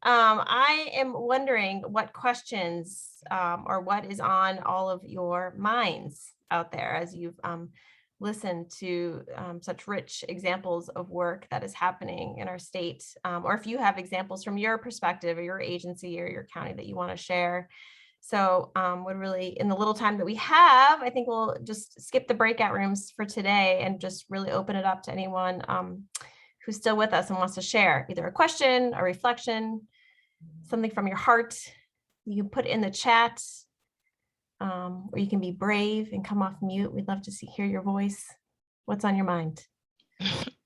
I am wondering what questions or what is on all of your minds out there as you've listened to such rich examples of work that is happening in our state, or if you have examples from your perspective or your agency or your county that you want to share. So would really, in the little time that we have, I think we'll just skip the breakout rooms for today and just really open it up to anyone who's still with us and wants to share either a question, a reflection, something from your heart. You can put in the chat, or you can be brave and come off mute. We'd love to hear your voice. What's on your mind?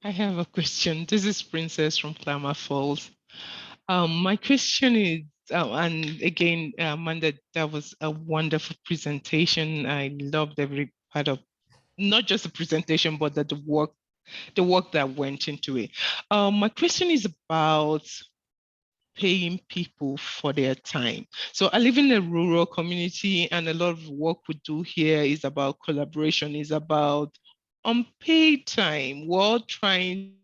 I have a question. This is Princess from Klamath Falls. My question is, and again, Amanda, that was a wonderful presentation. I loved every part of, not just the presentation, but the work that went into it. My question is about paying people for their time. So I live in a rural community, and a lot of work we do here is about collaboration, is about unpaid time. We're all trying.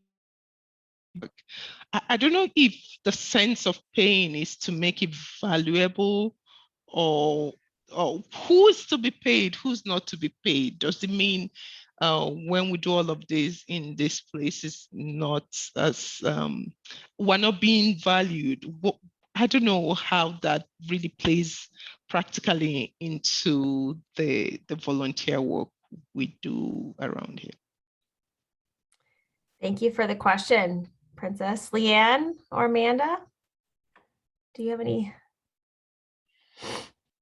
I don't know if the sense of paying is to make it valuable, or who is to be paid, who's not to be paid. Does it mean when we do all of this in this place is not as, we're not being valued. I don't know how that really plays practically into the volunteer work we do around here. Thank you for the question, Princess. Leanne or Amanda? Do you have any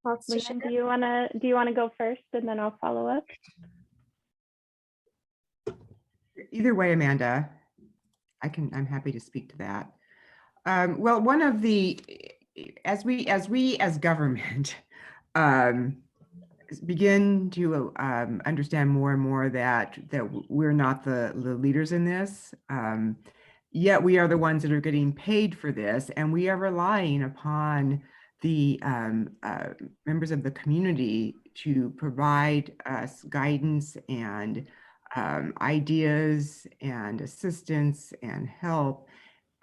thoughts to share? Leanne, do you wanna go first and then I'll follow up? Either way, Amanda, I'm happy to speak to that. Well, one of the, as we as government begin to understand more and more that we're not the leaders in this, yet we are the ones that are getting paid for this, and we are relying upon the members of the community to provide us guidance and ideas and assistance and help.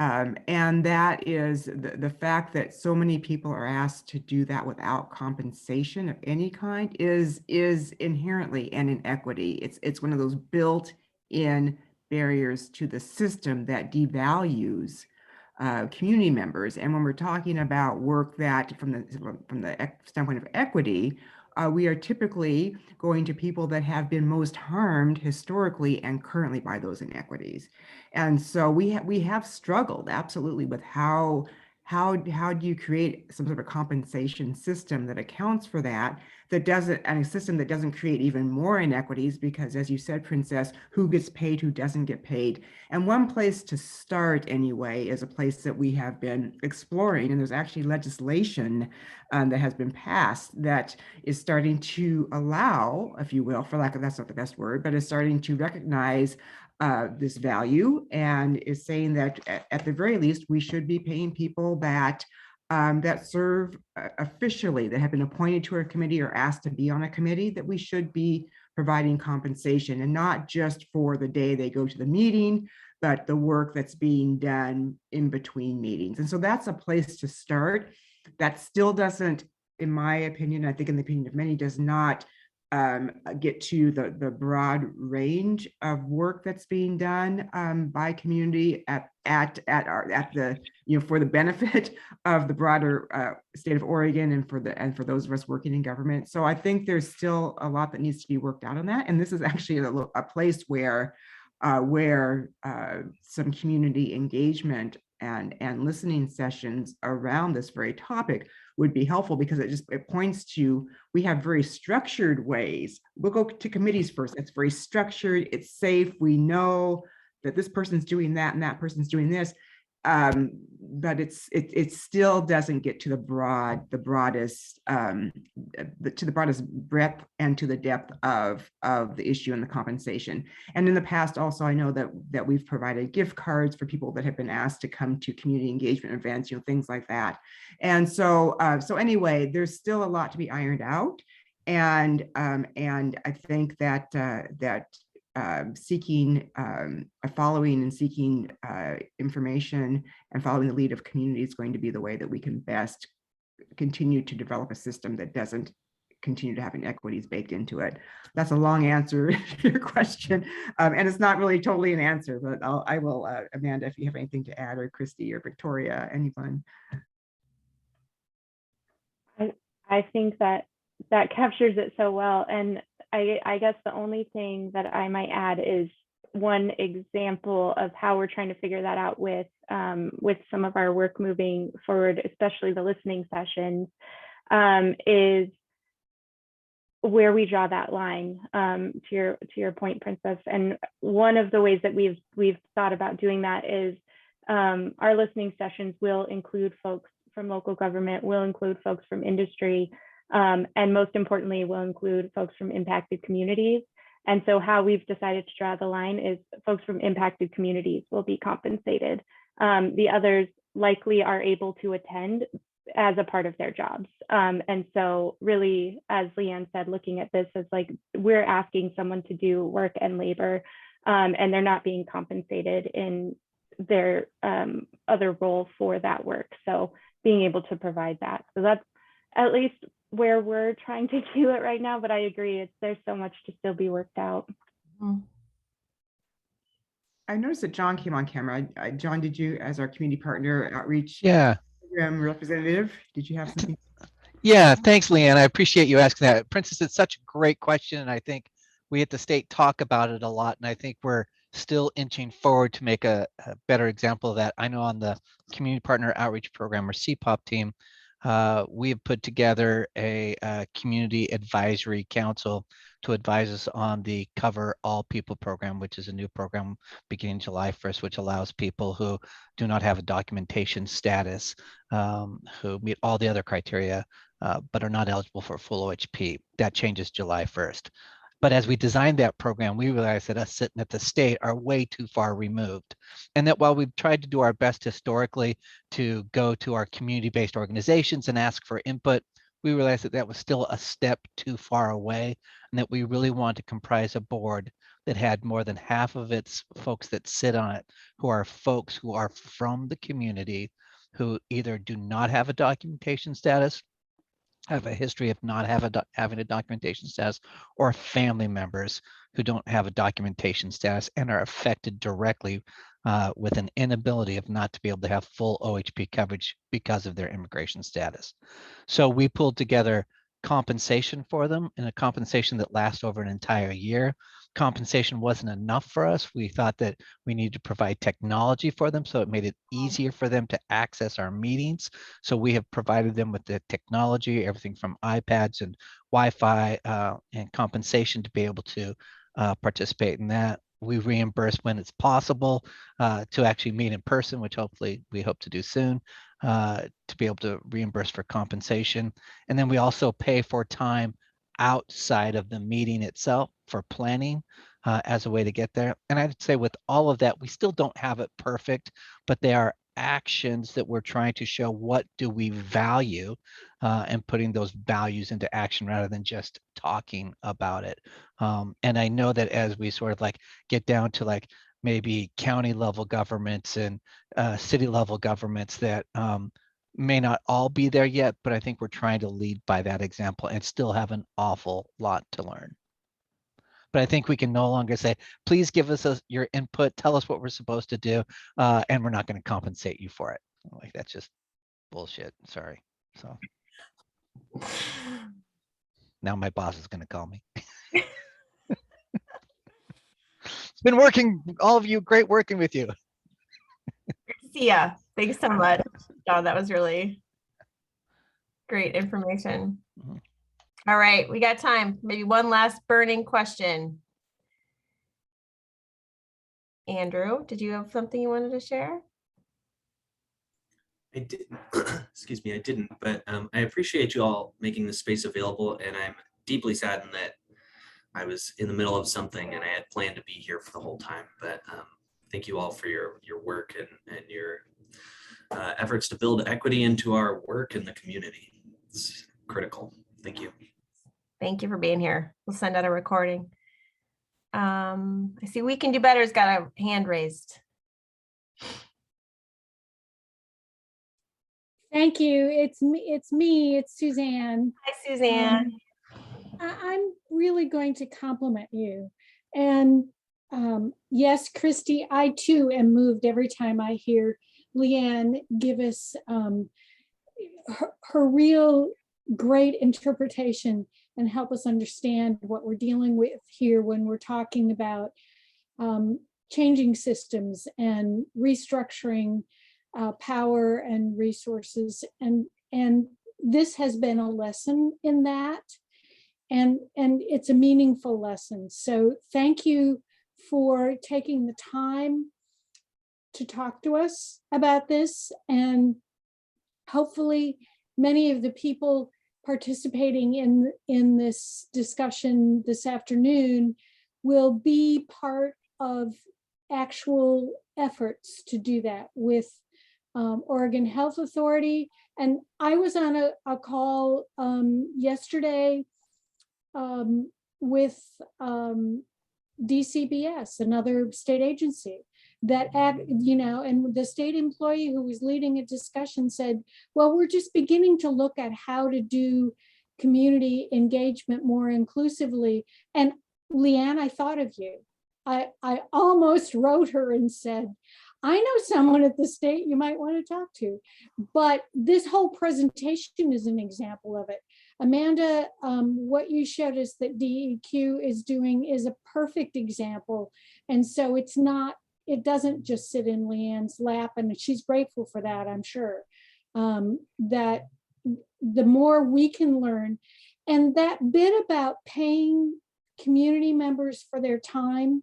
And that is the fact that so many people are asked to do that without compensation of any kind is inherently an inequity. It's one of those built-in barriers to the system that devalues community members. And when we're talking about work that from the standpoint of equity, we are typically going to people that have been most harmed historically and currently by those inequities. And so we have struggled absolutely with how do you create some sort of a compensation system that accounts for that, and a system that doesn't create even more inequities, because as you said, Princess, who gets paid, who doesn't get paid. And one place to start anyway is a place that we have been exploring, and there's actually legislation that has been passed that is starting to allow, if you will, for lack of, that's not the best word, but is starting to recognize this value, and is saying that at the very least, we should be paying people that that serve officially, that have been appointed to a committee or asked to be on a committee, that we should be providing compensation, and not just for the day they go to the meeting, but the work that's being done in between meetings. And so that's a place to start. That still doesn't, in my opinion, I think in the opinion of many, does not get to the broad range of work that's being done by community at the, you know, for the benefit of the broader state of Oregon, and for those of us working in government. So I think there's still a lot that needs to be worked out on that. And this is actually a place where some community engagement and listening sessions around this very topic would be helpful, because it points to, we have very structured ways. We'll go to committees first. It's very structured, it's safe. We know that this person's doing that and that person's doing this. But it still doesn't get to the broadest breadth and to the depth of the issue and the compensation. And in the past also, I know that we've provided gift cards for people that have been asked to come to community engagement events, you know, things like that. And so anyway, there's still a lot to be ironed out. And I think that seeking following and seeking information and following the lead of community is going to be the way that we can best continue to develop a system that doesn't continue to have inequities baked into it. That's a long answer to your question, and it's not really totally an answer, but I will, Amanda, if you have anything to add, or Christy or Victoria, anyone. I think that captures it so well. And I guess the only thing that I might add is one example of how we're trying to figure that out with some of our work moving forward, especially the listening sessions, is where we draw that line, to your point, Princess. And one of the ways that we've thought about doing that is our listening sessions will include folks from local government, will include folks from industry, and most importantly, will include folks from impacted communities. And so how we've decided to draw the line is folks from impacted communities will be compensated. The others likely are able to attend as a part of their jobs. And so really, as Leanne said, looking at this as like, we're asking someone to do work and labor, and they're not being compensated in their other role for that work. So being able to provide that. So that's at least where we're trying to do it right now, but I agree, there's so much to still be worked out. Mhm. I noticed that John came on camera. John, did you, as our community partner outreach Yeah. program representative, did you have something? Yeah, thanks, Leanne. I appreciate you asking that. Princess, it's such a great question. And I think we at the state talk about it a lot. And I think we're still inching forward to make a better example of that. I know on the Community Partner Outreach Program, or CPOP team, we have put together a community advisory council to advise us on the Cover All People program, which is a new program beginning July 1st, which allows people who do not have a documentation status, who meet all the other criteria, but are not eligible for full OHP. That changes July 1st. But as we designed that program, we realized that us sitting at the state are way too far removed. And that while we've tried to do our best historically to go to our community-based organizations and ask for input, we realized that that was still a step too far away, and that we really wanted to comprise a board that had more than half of its folks that sit on it, who are folks who are from the community, who either do not have a documentation status, have a history of not having a documentation status, or family members who don't have a documentation status and are affected directly with an inability of not to be able to have full OHP coverage because of their immigration status. So we pulled together compensation for them, and a compensation that lasts over an entire year. Compensation wasn't enough for us. We thought that we needed to provide technology for them, so it made it easier for them to access our meetings. So we have provided them with the technology, everything from iPads and Wi-Fi, and compensation to be able to participate in that. We reimburse when it's possible to actually meet in person, which hopefully we hope to do soon, to be able to reimburse for compensation. And then we also pay for time outside of the meeting itself for planning as a way to get there. And I'd say with all of that, we still don't have it perfect, but they are actions that we're trying to show what do we value, and putting those values into action rather than just talking about it. And I know that as we sort of like get down to like maybe county level governments and city level governments, that may not all be there yet, but I think we're trying to lead by that example and still have an awful lot to learn. But I think we can no longer say, please give us your input, tell us what we're supposed to do, and we're not going to compensate you for it. Like, that's just bullshit. Sorry. So now my boss is going to call me. It's been working, all of you, great working with you. Great to see ya. Thanks so much, John. That was really great information. Mhm. All right, we got time. Maybe one last burning question. Andrew, did you have something you wanted to share? I didn't, excuse me, I didn't, but I appreciate you all making this space available, and I'm deeply saddened that I was in the middle of something and I had planned to be here for the whole time. But thank you all for your work and your efforts to build equity into our work in the community. It's critical. Thank you. Thank you for being here. We'll send out a recording. I see We Can Do Better has got a hand raised. Thank you. It's me. It's Suzanne. Hi, Suzanne. I'm really going to compliment you. And yes, Christy, I too am moved every time I hear Leanne give us her real great interpretation and help us understand what we're dealing with here when we're talking about changing systems and restructuring power and resources. And this has been a lesson in that. And it's a meaningful lesson. So thank you for taking the time to talk to us about this. And hopefully many of the people participating in this discussion this afternoon will be part of actual efforts to do that with Oregon Health Authority. And I was on a call yesterday with DCBS, another state agency that, and the state employee who was leading a discussion said, well, we're just beginning to look at how to do community engagement more inclusively. And Leanne, I thought of you. I almost wrote her and said, I know someone at the state you might want to talk to. But this whole presentation is an example of it. Amanda, what you showed us that DEQ is doing is a perfect example. And so it's not, it doesn't just sit in Leanne's lap, and she's grateful for that, I'm sure. That the more we can learn, and that bit about paying community members for their time,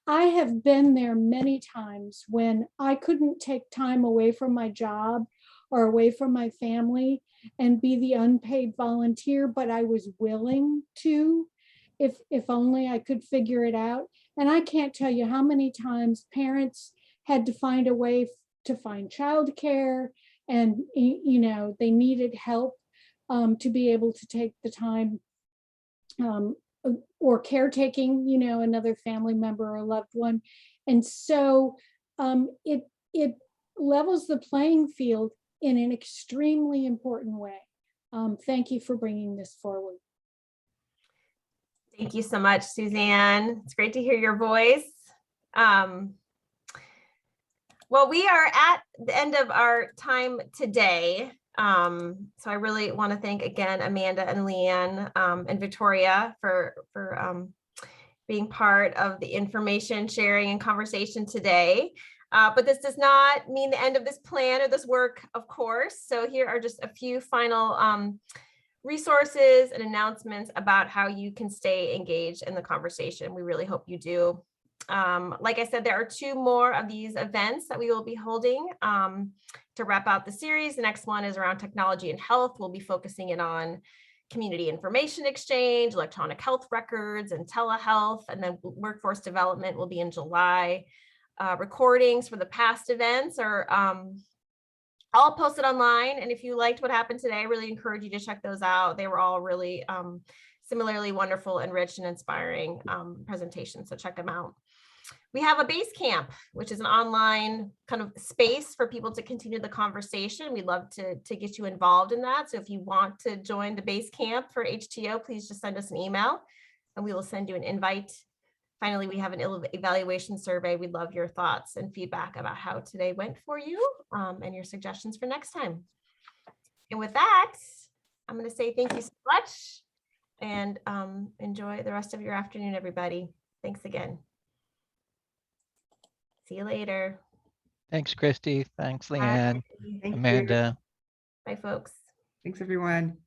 I have been there many times when I couldn't take time away from my job or away from my family and be the unpaid volunteer, but I was willing to, if only I could figure it out. And I can't tell you how many times parents had to find a way to find childcare, and they needed help to be able to take the time, or caretaking, another family member or a loved one. And so it levels the playing field in an extremely important way. Thank you for bringing this forward. Thank you so much, Suzanne. It's great to hear your voice. Well, we are at the end of our time today. So I really want to thank again Amanda and Leanne and Victoria for being part of the information sharing and conversation today. But this does not mean the end of this plan or this work, of course. So here are just a few final resources and announcements about how you can stay engaged in the conversation. We really hope you do. Like I said, there are 2 more of these events that we will be holding to wrap out the series. The next one is around technology and health. We'll be focusing in on community information exchange, electronic health records, and telehealth. And then workforce development will be in July. Recordings for the past events are all posted online. And if you liked what happened today, I really encourage you to check those out. They were all really similarly wonderful and rich and inspiring presentations. So check them out. We have a base camp, which is an online kind of space for people to continue the conversation. We'd love to get you involved in that. So if you want to join the base camp for HTO, please just send us an email and we will send you an invite. Finally, we have an evaluation survey. We'd love your thoughts and feedback about how today went for you and your suggestions for next time. And with that, I'm going to say thank you so much and enjoy the rest of your afternoon, everybody. Thanks again. See you later. Thanks, Christy. Thanks, Leanne. Thank Amanda. Bye, folks. Thanks, everyone.